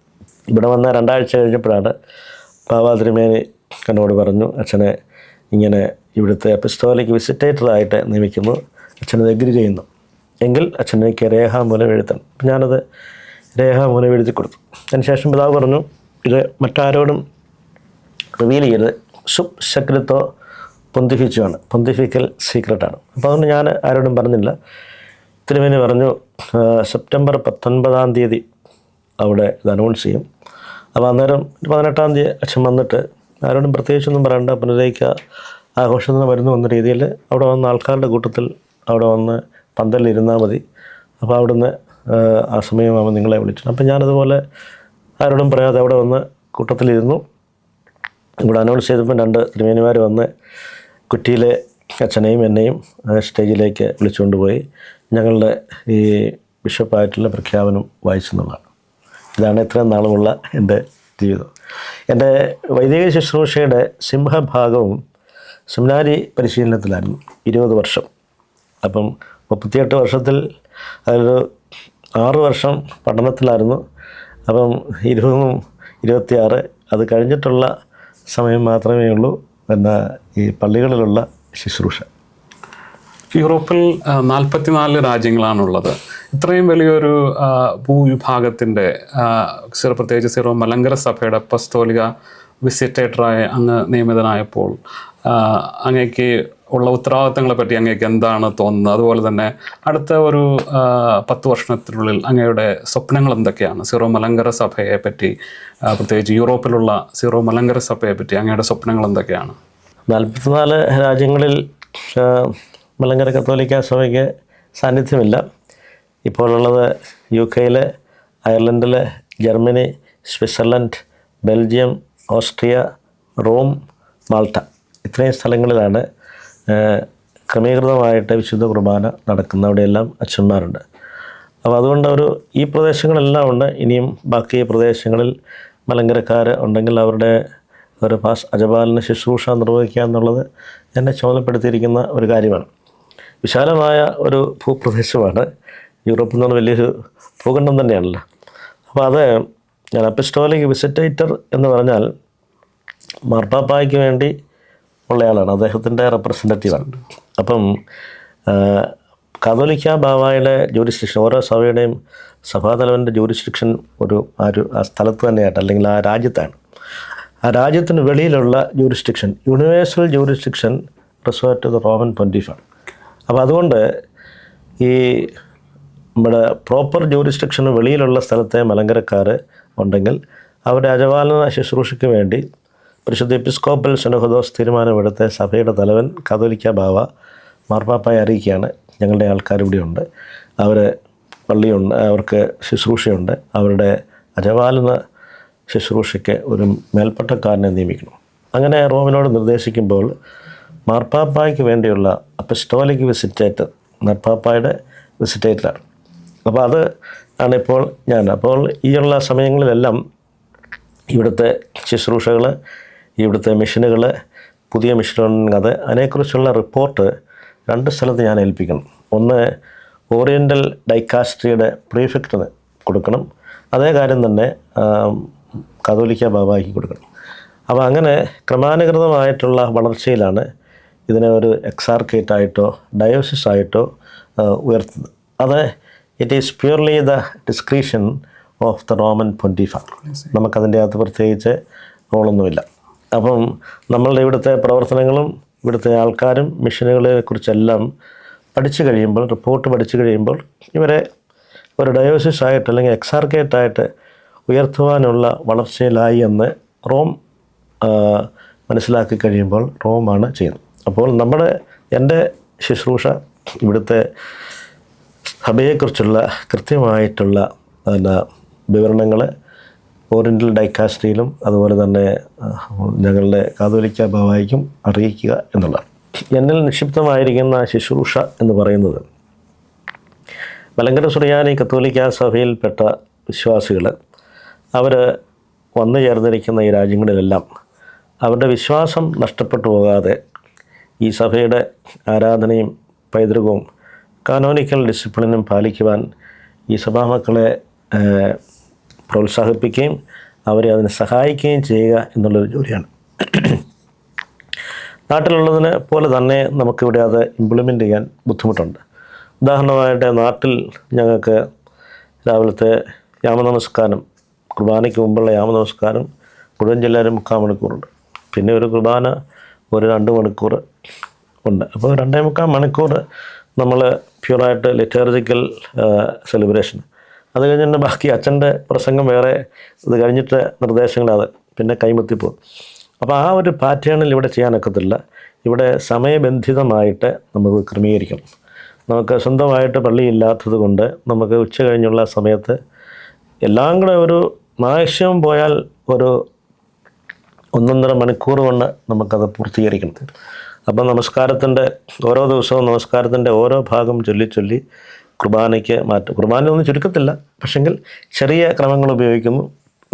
ഇവിടെ വന്ന 2 ആഴ്ച കഴിഞ്ഞപ്പോഴാണ് ബാബാ തിരുമേനി എന്നോട് പറഞ്ഞു, അച്ഛനെ ഇങ്ങനെ ഇവിടുത്തെ അപ്പസ്തോലിക് വിസിറ്റേറ്ററായിട്ട് നിയമിക്കുന്നു, അച്ഛനത് എഗ്രി ചെയ്യുന്നു എങ്കിൽ അച്ഛനേക്ക് രേഖാമൂലം എഴുതണം. അപ്പം ഞാനത് രേഖാമൂലം എഴുതി കൊടുത്തു. അതിനുശേഷം പിതാവ് പറഞ്ഞു, ഇത് മറ്റാരോടും റിവീൽ ചെയ്ത് സുബ് സെക്രട്ടോ പൊന്തിഫിച്ചുമാണ്, പൊന്തിഫിക്കൽ സീക്രട്ടാണ്. അപ്പോൾ അതുകൊണ്ട് ഞാൻ ആരോടും പറഞ്ഞില്ല. തിരുമേനി പറഞ്ഞു സെപ്റ്റംബർ 19 തീയതി അവിടെ ഇത് അനൗൺസ് ചെയ്യും. അപ്പോൾ അന്നേരം 18 തീയതി അച്ഛൻ വന്നിട്ട് ആരോടും പ്രത്യേകിച്ചൊന്നും പറയണ്ട, പുനരേക്ക ആഘോഷത്തിന് വരുന്നു എന്ന രീതിയിൽ അവിടെ വന്ന ആൾക്കാരുടെ കൂട്ടത്തിൽ അവിടെ വന്ന് പന്തലിരുന്നാൽ മതി. അപ്പോൾ അവിടുന്ന് ആ സമയമാകുമ്പോൾ നിങ്ങളെ വിളിച്ചു. അപ്പം ഞാനതുപോലെ ആരോടും പറയാതെ അവിടെ വന്ന് കൂട്ടത്തിലിരുന്നു. ഇവിടെ അനൗൺസ് ചെയ്തപ്പോൾ 2 തിരുമേനിമാർ വന്ന് കുറ്റിയിലെ അച്ഛനെയും എന്നെയും സ്റ്റേജിലേക്ക് വിളിച്ചുകൊണ്ട് പോയി ഞങ്ങളുടെ ഈ ബിഷപ്പായിട്ടുള്ള പ്രഖ്യാപനം വായിച്ചെന്നുള്ളതാണ്. ഇതാണ് ഇത്രയും നാളുമുള്ള എൻ്റെ ജീവിതം. എൻ്റെ വൈദിക ശുശ്രൂഷയുടെ സിംഹഭാഗവും സെമിനാരി പരിശീലനത്തിലായിരുന്നു 20 വർഷം. അപ്പം 38 വർഷത്തിൽ അതൊരു 6 വർഷം പഠനത്തിലായിരുന്നു. അപ്പം 20 26 അത് കഴിഞ്ഞിട്ടുള്ള സമയം മാത്രമേ ഉള്ളൂ പിന്നെ ഈ പള്ളികളിലുള്ള ശുശ്രൂഷ. യൂറോപ്പിൽ 44 രാജ്യങ്ങളാണുള്ളത്. ഇത്രയും വലിയൊരു ഭൂവിഭാഗത്തിൻ്റെ പ്രത്യേകിച്ച് സിറോ മലങ്കര സഭയുടെ അപ്പസ്തോലിക വിസിറ്റേറ്ററായി അങ്ങ് നിയമിതനായപ്പോൾ അങ്ങേക്ക് ഉള്ള ഉത്തരവാദിത്തങ്ങളെ പറ്റി അങ്ങേക്ക് എന്താണ് തോന്നുന്നത്? അതുപോലെ തന്നെ അടുത്ത ഒരു 10 വർഷത്തിനുള്ളിൽ അങ്ങയുടെ സ്വപ്നങ്ങൾ എന്തൊക്കെയാണ്? സിറോ മലങ്കര സഭയെ പറ്റി, പ്രത്യേകിച്ച് യൂറോപ്പിലുള്ള സിറോ മലങ്കര സഭയെ പറ്റി അങ്ങയുടെ സ്വപ്നങ്ങൾ എന്തൊക്കെയാണ്? 44 രാജ്യങ്ങളിൽ മലങ്കര കത്തോലിക്ക സഭയ്ക്ക് സാന്നിധ്യമില്ല. ഇപ്പോഴുള്ളത് UK, അയർലൻഡിൽ, Germany, Switzerland, Belgium, Austria, Rome, Malta, ഇത്രയും സ്ഥലങ്ങളിലാണ് ക്രമീകൃതമായിട്ട് വിശുദ്ധ കുർബാന നടക്കുന്ന. അവിടെയെല്ലാം അച്ഛന്മാരുണ്ട്. അപ്പോൾ അതുകൊണ്ട് ഈ പ്രദേശങ്ങളെല്ലാം ഉണ്ട്. ഇനിയും ബാക്കി പ്രദേശങ്ങളിൽ മലങ്കരക്കാർ ഉണ്ടെങ്കിൽ അവരുടെ ഒരു അജപാലന ശുശ്രൂഷ നിർവഹിക്കുക എന്നുള്ളത് എന്നെ ചുമതലപ്പെടുത്തിയിരിക്കുന്ന ഒരു കാര്യമാണ്. വിശാലമായ ഒരു ഭൂപ്രദേശമാണ്. യൂറോപ്പിൽ നിന്ന് വലിയൊരു ഭൂഖണ്ഡം തന്നെയാണല്ലോ. അപ്പോൾ അത് ഞാൻ അപ്പസ്റ്റോലിക് വിസിറ്റേറ്റർ എന്ന് പറഞ്ഞാൽ മാർപ്പാപ്പായ്ക്ക് വേണ്ടി ഉള്ളയാളാണ്, അദ്ദേഹത്തിൻ്റെ റെപ്രസെൻറ്റേറ്റീവാണ്. അപ്പം കാതോലിക്ക ബാവായുടെ ജൂറിസ്ഡിക്ഷൻ, ഓരോ സഭയുടെയും സഭാതലവൻ്റെ ജൂറിസ്ഡിക്ഷൻ ആ സ്ഥലത്ത് തന്നെയായിട്ട് അല്ലെങ്കിൽ ആ രാജ്യത്താണ്. ആ രാജ്യത്തിന് വെളിയിലുള്ള jurisdiction, universal jurisdiction reserve to the Roman പൊന്റിഫാണ്. അപ്പോൾ അതുകൊണ്ട് ഈ നമ്മുടെ പ്രോപ്പർ ജൂറിസ്ഡിക്ഷന് വെളിയിലുള്ള സ്ഥലത്തെ മലങ്കരക്കാർ ഉണ്ടെങ്കിൽ അവരുടെ അജപാലന ശുശ്രൂഷയ്ക്ക് വേണ്ടി പരിശുദ്ധ എപ്പിസ്കോപ്പൽ സിനോദോസ് തീരുമാനമെടുത്ത സഭയുടെ തലവൻ കാതോലിക്ക ബാവ മാർപ്പാപ്പായെ അറിയിക്കുകയാണ്, ഞങ്ങളുടെ ആൾക്കാർ ഇവിടെയുണ്ട്, അവർ പള്ളിയുണ്ട്, അവർക്ക് ശുശ്രൂഷയുണ്ട്, അവരുടെ അജപാലന ശുശ്രൂഷയ്ക്ക് ഒരു മേൽപ്പട്ടക്കാരനെ നിയമിക്കണം. അങ്ങനെ റോമിനോട് നിർദ്ദേശിക്കുമ്പോൾ മാർപ്പാപ്പായ്ക്ക് വേണ്ടിയുള്ള അപ്പസ്റ്റോലിക് വിസിറ്റേറ്റർ, മാർപ്പാപ്പായുടെ വിസിറ്റേറ്ററാണ്. അപ്പോൾ അത് ആണിപ്പോൾ ഞാൻ. അപ്പോൾ ഈയുള്ള സമയങ്ങളിലെല്ലാം ഇവിടുത്തെ ശുശ്രൂഷകൾ, ഇവിടുത്തെ മിഷനുകൾ, പുതിയ മിഷനുകൾ, അതിനെക്കുറിച്ചുള്ള റിപ്പോർട്ട് 2 സ്ഥലത്ത് ഞാൻ ഏൽപ്പിക്കണം. ഒന്ന് ഓറിയൻ്റൽ ഡൈക്കാസ്ട്രിയുടെ പ്രീഫെക്റ്റിന് കൊടുക്കണം, അതേ കാര്യം തന്നെ കാതോലിക്ക ബാബായ്ക്ക് കൊടുക്കണം. അപ്പോൾ അങ്ങനെ ക്രമാനുഗതമായിട്ടുള്ള വളർച്ചയിലാണ് ഇതിനെ ഒരു എക്സാർക്കേറ്റായിട്ടോ ഡയോസിസ് ആയിട്ടോ ഉയർത്തുന്നത്. അത് it is purely the discretion of the Roman pontiff. നമുക്കതിൻ്റെ അകത്ത് പ്രത്യേകിച്ച് റോളൊന്നുമില്ല. അപ്പം നമ്മളുടെ ഇവിടുത്തെ പ്രവർത്തനങ്ങളും ഇവിടുത്തെ ആൾക്കാരും മിഷനുകളെ കുറിച്ചെല്ലാം പഠിച്ചു കഴിയുമ്പോൾ, റിപ്പോർട്ട് പഠിച്ചു കഴിയുമ്പോൾ ഇവരെ ഒരു ഡയോസിസ് ആയിട്ട് അല്ലെങ്കിൽ എക്സാർക്കേറ്റായിട്ട് ഉയർത്തുവാനുള്ള വളർച്ചയിലായി എന്ന് റോം മനസ്സിലാക്കി കഴിയുമ്പോൾ റോമാണ് ചെയ്യുന്നത്. അപ്പോൾ എൻ്റെ ശുശ്രൂഷ ഇവിടുത്തെ സഭയെക്കുറിച്ചുള്ള കൃത്യമായിട്ടുള്ള വിവരണങ്ങൾ ഓറിയൻ്റൽ ഡൈക്കാസ്ട്രിയിലും അതുപോലെ തന്നെ ഞങ്ങളുടെ കാതോലിക്ക ബാവായ്ക്കും അറിയിക്കുക എന്നുള്ളതാണ്. എന്നിൽ നിക്ഷിപ്തമായിരിക്കുന്ന ശുശ്രൂഷ എന്ന് പറയുന്നത് മലങ്കര സുറിയാനി കത്തോലിക്ക സഭയിൽപ്പെട്ട വിശ്വാസികൾ അവർ വന്നു ചേർന്നിരിക്കുന്ന ഈ രാജ്യങ്ങളിലെല്ലാം അവരുടെ വിശ്വാസം നഷ്ടപ്പെട്ടു പോകാതെ ഈ സഭയുടെ ആരാധനയും പൈതൃകവും കാനോനിക്കൽ ഡിസിപ്ലിനും പാലിക്കുവാൻ ഈ സഭാമക്കളെ പ്രോത്സാഹിപ്പിക്കുകയും അവരെ അതിനെ സഹായിക്കുകയും ചെയ്യുക എന്നുള്ളൊരു ജോലിയാണ്. നാട്ടിലുള്ളതിനെ പോലെ തന്നെ നമുക്കിവിടെ അത് ഇംപ്ലിമെൻ്റ് ചെയ്യാൻ ബുദ്ധിമുട്ടുണ്ട്. ഉദാഹരണമായിട്ട് നാട്ടിൽ ഞങ്ങൾക്ക് രാവിലത്തെ യാമനമസ്കാരം, കുർബാനയ്ക്ക് മുമ്പുള്ള യാമനമസ്കാരം മുഴുവൻ ചെല്ലാനും 3/4 മണിക്കൂറുണ്ട്. പിന്നെ ഒരു കുർബാന ഒരു 2 മണിക്കൂർ ഉണ്ട്. അപ്പോൾ 2.25 മണിക്കൂർ നമ്മൾ പ്യുവറായിട്ട് ലിറ്റർജിക്കൽ സെലിബ്രേഷൻ. അത് കഴിഞ്ഞിട്ട് ബാക്കി അച്ഛൻ്റെ പ്രസംഗം വേറെ, ഇത് കഴിഞ്ഞിട്ട് നിർദ്ദേശങ്ങളത് പിന്നെ കൈമുത്തിപ്പോകും. അപ്പോൾ ആ ഒരു പാറ്റേണിൽ ഇവിടെ ചെയ്യാനൊക്കത്തില്ല. ഇവിടെ സമയബന്ധിതമായിട്ട് നമുക്ക് ക്രമീകരിക്കണം. നമുക്ക് സ്വന്തമായിട്ട് പള്ളിയില്ലാത്തത് കൊണ്ട് നമുക്ക് ഉച്ച കഴിഞ്ഞുള്ള സമയത്ത് എല്ലാം കൂടെ ഒരു മാക്സിമം പോയാൽ ഒരു 1.5 മണിക്കൂർ കൊണ്ട് നമുക്കത് പൂർത്തീകരിക്കണം. അപ്പം നമസ്കാരത്തിൻ്റെ ഓരോ ദിവസവും നമസ്കാരത്തിൻ്റെ ഓരോ ഭാഗം ചൊല്ലി കുർബാനയ്ക്ക് മാറ്റും. കുർബാനയൊന്നും ചുരുക്കത്തില്ല, പക്ഷെങ്കിൽ ചെറിയ ക്രമങ്ങൾ ഉപയോഗിക്കുന്നു.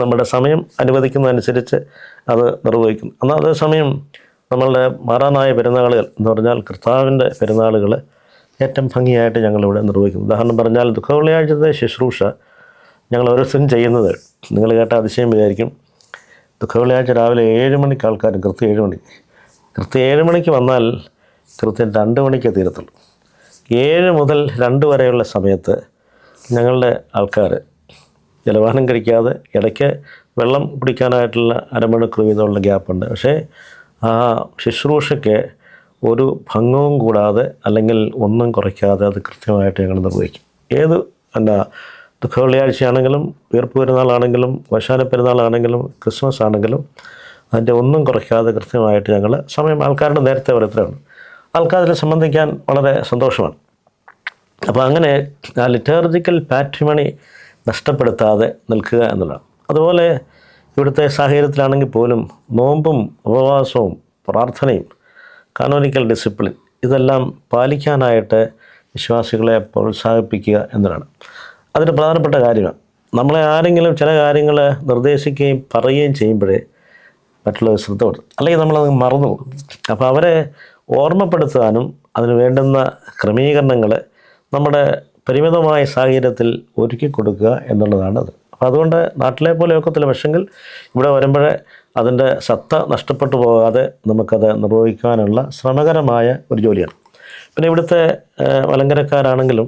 നമ്മുടെ സമയം അനുവദിക്കുന്നതനുസരിച്ച് അത് നിർവഹിക്കുന്നു. എന്നാൽ അതേസമയം നമ്മളുടെ മാറാനായ പെരുന്നാളുകൾ എന്ന് പറഞ്ഞാൽ കർത്താവിൻ്റെ പെരുന്നാളുകൾ ഏറ്റവും ഭംഗിയായിട്ട് ഞങ്ങളിവിടെ നിർവഹിക്കുന്നു. ഉദാഹരണം പറഞ്ഞാൽ ദുഃഖവെള്ളിയാഴ്ചത്തെ ശുശ്രൂഷ ഞങ്ങൾ ഓരോരുത്തരും ചെയ്യുന്നത് നിങ്ങൾ കേട്ട അതിശയം വിചാരിക്കും. ദുഃഖവെള്ളിയാഴ്ച രാവിലെ 7 മണിക്ക് ആൾക്കാരും കൃത്യം 7 മണിക്ക് വന്നാൽ കൃത്യം 2 മണിക്ക് തീരത്തുള്ളൂ. 7 മുതൽ 2 വരെയുള്ള സമയത്ത് ഞങ്ങളുടെ ആൾക്കാർ ജലപാനം കഴിക്കാതെ ഇടയ്ക്ക് വെള്ളം കുടിക്കാനായിട്ടുള്ള 1/2 മണിക്കൂർ വീതമുള്ള ഗ്യാപ്പുണ്ട്. പക്ഷേ ആ ശുശ്രൂഷയ്ക്ക് ഒരു ഭംഗവും കൂടാതെ അല്ലെങ്കിൽ ഒന്നും കുറയ്ക്കാതെ അത് കൃത്യമായിട്ട് ഞങ്ങൾ നിർവഹിക്കും. ഏത് ദുഃഖവെള്ളിയാഴ്ചയാണെങ്കിലും ഉയർപ്പ് പെരുന്നാളാണെങ്കിലും വശാന പെരുന്നാളാണെങ്കിലും ക്രിസ്മസ് ആണെങ്കിലും അതിൻ്റെ ഒന്നും കുറയ്ക്കാതെ കൃത്യമായിട്ട് ഞങ്ങൾ സമയം ആൾക്കാരുടെ നേരത്തെ ഓരോരുത്തരാണ്. ആൾക്കാരിൽ സംബന്ധിക്കാൻ വളരെ സന്തോഷമാണ്. അപ്പോൾ അങ്ങനെ ആ ലിറ്റർജിക്കൽ പാട്രിമണി നഷ്ടപ്പെടുത്താതെ നിൽക്കുക എന്നുള്ളതാണ്. അതുപോലെ ഇവിടുത്തെ സാഹചര്യത്തിലാണെങ്കിൽ പോലും നോമ്പും ഉപവാസവും പ്രാർത്ഥനയും കാനോനിക്കൽ ഡിസിപ്ലിൻ ഇതെല്ലാം പാലിക്കാനായിട്ട് വിശ്വാസികളെ പ്രോത്സാഹിപ്പിക്കുക എന്നതാണ് അതിന് പ്രധാനപ്പെട്ട കാര്യമാണ്. നമ്മളെ ആരെങ്കിലും ചില കാര്യങ്ങൾ നിർദ്ദേശിക്കുകയും പറയുകയും ചെയ്യുമ്പോഴേ മറ്റുള്ളവർ ശ്രദ്ധ കൊടുക്കും, അല്ലെങ്കിൽ നമ്മളത് മറന്നു പോകും. അപ്പോൾ അവരെ ഓർമ്മപ്പെടുത്താനും അതിന് വേണ്ടുന്ന ക്രമീകരണങ്ങൾ നമ്മുടെ പരിമിതമായ സാഹചര്യത്തിൽ ഒരുക്കി കൊടുക്കുക എന്നുള്ളതാണ് അത്. അപ്പോൾ അതുകൊണ്ട് നാട്ടിലെ പോലെ ഒക്കത്തില്ല, പക്ഷെങ്കിൽ ഇവിടെ വരുമ്പോഴേ അതിൻ്റെ സത്ത നഷ്ടപ്പെട്ടു പോകാതെ നമുക്കത് നിർവഹിക്കാനുള്ള ശ്രമകരമായ ഒരു ജോലിയാണ്. പിന്നെ ഇവിടുത്തെ മലങ്കരക്കാരാണെങ്കിലും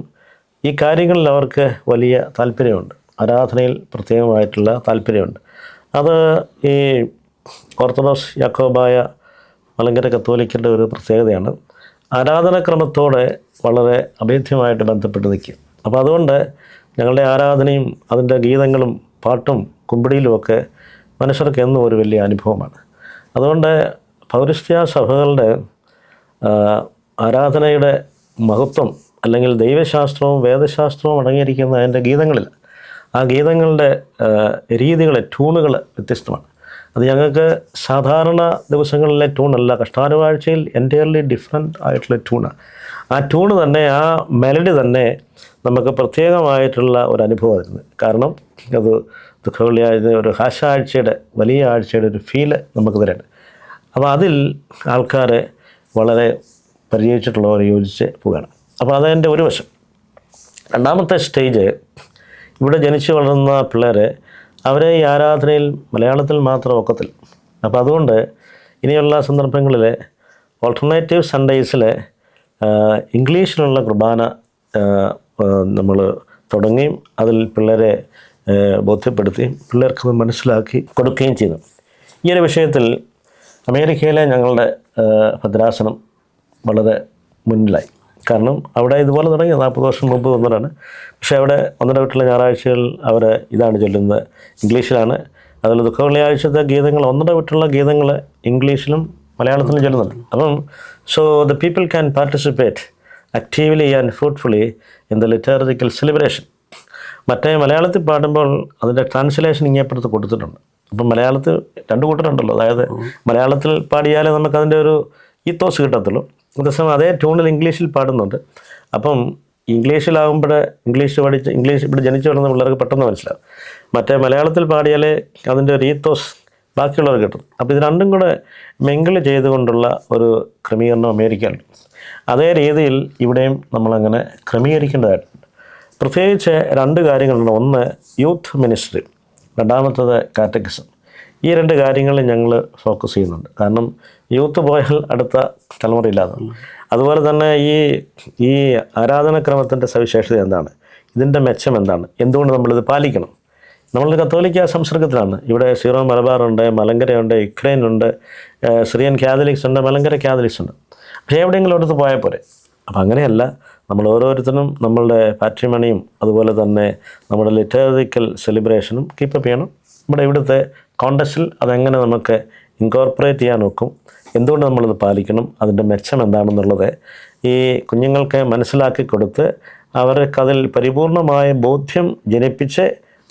ഈ കാര്യങ്ങളിൽ അവർക്ക് വലിയ താല്പര്യമുണ്ട്. ആരാധനയിൽ പ്രത്യേകമായിട്ടുള്ള താല്പര്യമുണ്ട്. അത് ഈ ഓർത്തഡോക്സ് യാക്കോബായ മലങ്കര കത്തോലിക്കരുടെ ഒരു പ്രത്യേകതയാണ്. ആരാധനാക്രമത്തോടെ വളരെ അഭേദ്യമായിട്ട് ബന്ധപ്പെട്ട് നിൽക്കും. അപ്പോൾ അതുകൊണ്ട് ഞങ്ങളുടെ ആരാധനയും അതിൻ്റെ ഗീതങ്ങളും പാട്ടും കുമ്പിടിയിലുമൊക്കെ മനുഷ്യർക്ക് എന്നും ഒരു വലിയ അനുഭവമാണ്. അതുകൊണ്ട് പൗരസ്ത്യ സഭകളുടെ ആരാധനയുടെ മഹത്വം അല്ലെങ്കിൽ ദൈവശാസ്ത്രവും വേദശാസ്ത്രവും അടങ്ങിയിരിക്കുന്ന അതിൻ്റെ ഗീതങ്ങളിൽ ആ ഗീതങ്ങളുടെ രീതികൾ, ട്യൂണുകൾ വ്യത്യസ്തമാണ്. അത് ഞങ്ങൾക്ക് സാധാരണ ദിവസങ്ങളിലെ ട്യൂണല്ല, കഷ്ടാനുവാഴ്ചയിൽ എൻറ്റയർലി ഡിഫറെൻ്റ് ആയിട്ടുള്ള ട്യൂണാണ്. ആ ട്യൂണ് തന്നെ, ആ മെലഡി തന്നെ നമുക്ക് പ്രത്യേകമായിട്ടുള്ള ഒരു അനുഭവമായിരുന്നു. കാരണം അത് ദുഃഖവെള്ളിയാഴ്ച ഒരു ഹാസ്യാഴ്ചയുടെ വലിയ ആഴ്ചയുടെ ഒരു ഫീല് നമുക്ക് തരുന്നുണ്ട്. അപ്പോൾ അതിൽ ആൾക്കാരെ വളരെ പരിചയിച്ചിട്ടുള്ളവർ യോജിച്ച് പോവുകയാണ്. അപ്പോൾ അതെൻ്റെ ഒരു വശം. രണ്ടാമത്തെ സ്റ്റേജ്, ഇവിടെ ജനിച്ചു വളർന്ന പിള്ളേരെ അവരെ ഈ ആരാധനയിൽ മലയാളത്തിൽ മാത്രം ഒക്കത്തില്ല. അപ്പോൾ അതുകൊണ്ട് ഇനിയുള്ള സന്ദർഭങ്ങളിൽ ഓൾട്ടർനേറ്റീവ് സൺഡേയ്സിൽ ഇംഗ്ലീഷിലുള്ള കുർബാന നമ്മൾ തുടങ്ങുകയും അതിൽ പിള്ളേരെ ബോധ്യപ്പെടുത്തുകയും പിള്ളേർക്ക് മനസ്സിലാക്കി കൊടുക്കുകയും ചെയ്യുന്നു. ഈ ഒരു വിഷയത്തിൽ അമേരിക്കയിലെ ഞങ്ങളുടെ ഭദ്രാസനം വളരെ മുന്നിലായി. കാരണം അവിടെ ഇതുപോലെ തുടങ്ങി 40 വർഷം മുമ്പ് വന്നതാണ്. പക്ഷേ അവിടെ 1.5 വീട്ടിലെ ഞായറാഴ്ചകൾ അവർ ഇതാണ് ചൊല്ലുന്നത്, ഇംഗ്ലീഷിലാണ്. അതിൽ ദുഃഖവെള്ളിയാഴ്ചത്തെ ഗീതങ്ങൾ 1.5 വീട്ടിലുള്ള ഗീതങ്ങൾ ഇംഗ്ലീഷിലും മലയാളത്തിലും ചൊല്ലുന്നുണ്ട്. അപ്പം so the people can participate actively and ഫ്രൂട്ട്ഫുള്ളി in the liturgical celebration. മറ്റേ മലയാളത്തിൽ പാടുമ്പോൾ അതിൻ്റെ ട്രാൻസ്ലേഷൻ ഇങ്ങേപ്പുറത്ത് കൊടുത്തിട്ടുണ്ട്. അപ്പം മലയാളത്തിൽ 2 കൂട്ടരുണ്ടല്ലോ, അതായത് മലയാളത്തിൽ പാടിയാലേ നമുക്കതിൻ്റെ ഒരു ഈത്തോസ് കിട്ടത്തുള്ളൂ. അതേസമയം അതേ ട്യൂണിൽ ഇംഗ്ലീഷിൽ പാടുന്നുണ്ട്. അപ്പം ഇംഗ്ലീഷിലാകുമ്പോൾ ഇംഗ്ലീഷ് ഇവിടെ ജനിച്ചു വരുന്ന പിള്ളേർക്ക് പെട്ടെന്ന് മനസ്സിലാവും. മറ്റേ മലയാളത്തിൽ പാടിയാൽ അതിൻ്റെ ഒരു ഈത്തോസ് ബാക്കിയുള്ളവർ കിട്ടും. അപ്പോൾ ഇത് രണ്ടും കൂടെ മിങ്കിൾ ചെയ്തുകൊണ്ടുള്ള ഒരു ക്രമീകരണം അമേരിക്കയിലുണ്ട്. അതേ രീതിയിൽ ഇവിടെയും നമ്മളങ്ങനെ ക്രമീകരിക്കേണ്ടതായിട്ടുണ്ട്. പ്രത്യേകിച്ച് 2 കാര്യങ്ങളുണ്ട്. ഒന്ന് യൂത്ത് മിനിസ്ട്രി, രണ്ടാമത്തത് കാറ്റക്കിസം. ഈ 2 കാര്യങ്ങളിൽ ഞങ്ങൾ ഫോക്കസ് ചെയ്യുന്നുണ്ട്. കാരണം യൂത്ത് പോയാൽ അടുത്ത തലമുറയില്ലാതെ. അതുപോലെ തന്നെ ഈ ആരാധനാക്രമത്തിൻ്റെ സവിശേഷത എന്താണ്, ഇതിൻ്റെ മെച്ചം എന്താണ്, എന്തുകൊണ്ട് നമ്മളിത് പാലിക്കണം. നമ്മളൊരു കത്തോലിക്ക സംസർഗത്തിലാണ്. ഇവിടെ സീറോ മലബാറുണ്ട്, മലങ്കരയുണ്ട്, യുക്രൈനുണ്ട്, സിറിയൻ കാത്തലിക്സ് ഉണ്ട്, മലങ്കര കാത്തലിക്സ് ഉണ്ട്. പക്ഷേ എവിടെയെങ്കിലും അടുത്ത് പോയാൽ പോരെ. അപ്പം അങ്ങനെയല്ല, നമ്മൾ ഓരോരുത്തരും നമ്മളുടെ പാട്രിമണിയും അതുപോലെ തന്നെ നമ്മുടെ ലിറ്റററിക്കൽ സെലിബ്രേഷനും കീപ്പപ്പ് ചെയ്യണം. നമ്മുടെ ഇവിടുത്തെ കോണ്ടസ്റ്റിൽ അതെങ്ങനെ നമുക്ക് ഇൻകോർപ്പറേറ്റ് ചെയ്യാൻ നോക്കും, എന്തുകൊണ്ട് നമ്മളിത് പാലിക്കണം, അതിൻ്റെ മെച്ചം എന്താണെന്നുള്ളത് ഈ കുഞ്ഞുങ്ങൾക്ക് മനസ്സിലാക്കി കൊടുത്ത് അവർക്കതിൽ പരിപൂർണമായ ബോധ്യം ജനിപ്പിച്ച്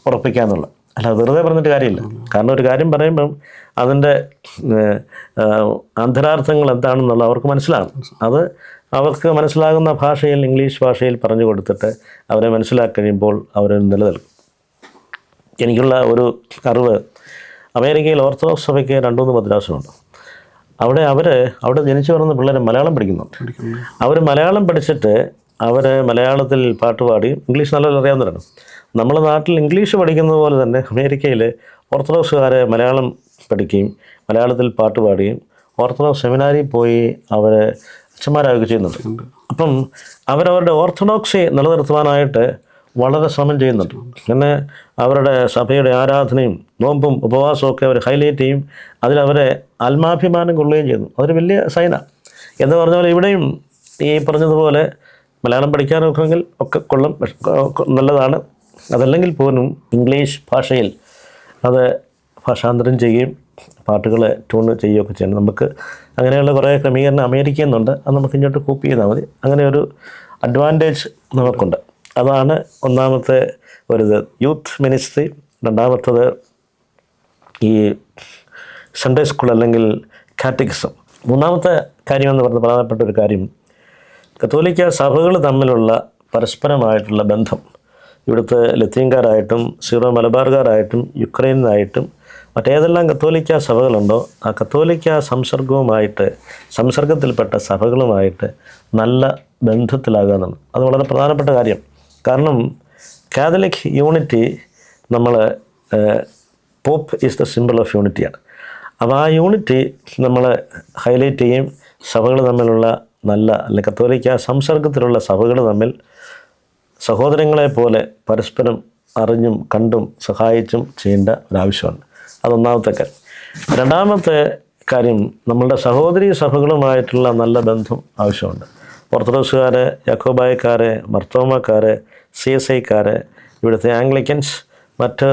ഉറപ്പിക്കാന്നുള്ള. അല്ല, വെറുതെ പറഞ്ഞിട്ട് കാര്യമില്ല. കാരണം ഒരു കാര്യം പറയുമ്പം അതിൻ്റെ അന്തരാർത്ഥങ്ങൾ എന്താണെന്നുള്ള അവർക്ക് മനസ്സിലാകും. അത് അവർക്ക് മനസ്സിലാകുന്ന ഭാഷയിൽ, ഇംഗ്ലീഷ് ഭാഷയിൽ പറഞ്ഞു കൊടുത്തിട്ട് അവരെ മനസ്സിലാക്കി കഴിയുമ്പോൾ അവർ നിലനിൽക്കും. എനിക്കുള്ള ഒരു അറിവ്, അമേരിക്കയിൽ ഓർത്തഡോക്സ് സഭയ്ക്ക് 2-3 മദ്രാസുണ്ട്. അവിടെ ജനിച്ചു വരുന്ന പിള്ളേർ മലയാളം പഠിക്കുന്നുണ്ട്. അവർ മലയാളം പഠിച്ചിട്ട് അവർ മലയാളത്തിൽ പാട്ടുപാടി ഇംഗ്ലീഷ് നല്ലപോലെ അറിയാവുന്നവരാണ്. നമ്മുടെ നാട്ടിൽ ഇംഗ്ലീഷ് പഠിക്കുന്നത് പോലെ തന്നെ അമേരിക്കയിൽ ഓർത്തഡോക്സുകാരെ മലയാളം പഠിക്കുകയും മലയാളത്തിൽ പാട്ടുപാടുകയും ഓർത്തഡോക്സ് സെമിനാരിയിൽ പോയി അവർ അച്ഛന്മാരാകുകയും ചെയ്യുന്നുണ്ട്. അപ്പം അവരവരുടെ ഓർത്തഡോക്സി നിലനിർത്തുവാനായിട്ട് വളരെ ശ്രമം ചെയ്യുന്നുണ്ട്. പിന്നെ അവരുടെ സഭയുടെ ആരാധനയും നോമ്പും ഉപവാസവും ഒക്കെ അവർ ഹൈലൈറ്റ് ചെയ്യും. അതിലവരെ ആത്മാഭിമാനം കൊള്ളുകയും ചെയ്യുന്നു. അതൊരു വലിയ സൈനാണ്. എന്ന് പറഞ്ഞ പോലെ ഇവിടെയും ഈ പറഞ്ഞതുപോലെ മലയാളം പഠിക്കാനൊക്കെങ്കിൽ ഒക്കെ കൊള്ളും, നല്ലതാണ്. അതല്ലെങ്കിൽ പോലും ഇംഗ്ലീഷ് ഭാഷയിൽ അത് ഭാഷാന്തരം ചെയ്യുകയും പാട്ടുകൾ ട്യൂൺ ചെയ്യുകയൊക്കെ ചെയ്യണം. നമുക്ക് അങ്ങനെയുള്ള കുറേ ക്രമീകരണം അമേരിക്കയിൽ നിന്നുണ്ട്. അത് നമുക്ക് ഇങ്ങോട്ട് കോപ്പി ചെയ്താൽ മതി. അങ്ങനെ ഒരു അഡ്വാൻറ്റേജ് നമുക്കുണ്ട്. അതാണ് ഒന്നാമത്തെ ഒരിത്, യൂത്ത് മിനിസ്ട്രി. രണ്ടാമത്തത് ഈ സൺഡേ സ്കൂൾ അല്ലെങ്കിൽ കാറ്റക്കിസം. മൂന്നാമത്തെ കാര്യമെന്ന് പറഞ്ഞ പ്രധാനപ്പെട്ട ഒരു കാര്യം, കത്തോലിക്ക സഭകൾ തമ്മിലുള്ള പരസ്പരമായിട്ടുള്ള ബന്ധം. ഇവിടുത്തെ ലത്തീൻകാരായിട്ടും സീറോ മലബാറുകാരായിട്ടും യുക്രൈനായിട്ടും മറ്റേതെല്ലാം കത്തോലിക്ക സഭകളുണ്ടോ ആ കത്തോലിക്ക സംസർഗത്തിൽപ്പെട്ട സഭകളുമായിട്ട് നല്ല ബന്ധത്തിലാകാമെന്നാണ്. അത് വളരെ പ്രധാനപ്പെട്ട കാര്യം. കാരണം കാത്തലിക് യൂണിറ്റി, നമ്മൾ pope is the symbol of യൂണിറ്റിയാണ്. അപ്പോൾ ആ യൂണിറ്റി നമ്മൾ ഹൈലൈറ്റ് ചെയ്യും. സഭകൾ തമ്മിലുള്ള നല്ല അല്ലെങ്കിൽ കത്തോലിക്ക സംസർഗത്തിലുള്ള സഭകൾ തമ്മിൽ സഹോദരങ്ങളെപ്പോലെ പരസ്പരം അറിഞ്ഞും കണ്ടും സഹായിച്ചും ചെയ്യേണ്ട ഒരാവശ്യമാണ്. അതൊന്നാമത്തെ കാര്യം. രണ്ടാമത്തെ കാര്യം, നമ്മളുടെ സഹോദരീ സഭകളുമായിട്ടുള്ള നല്ല ബന്ധം ആവശ്യമുണ്ട്. ഓർത്തഡോക്സുകാർ, യാക്കോബായക്കാർ, മർത്തോമക്കാർ, CSIക്കാർ, ഇവിടുത്തെ ആംഗ്ലിക്കൻസ്, മറ്റ്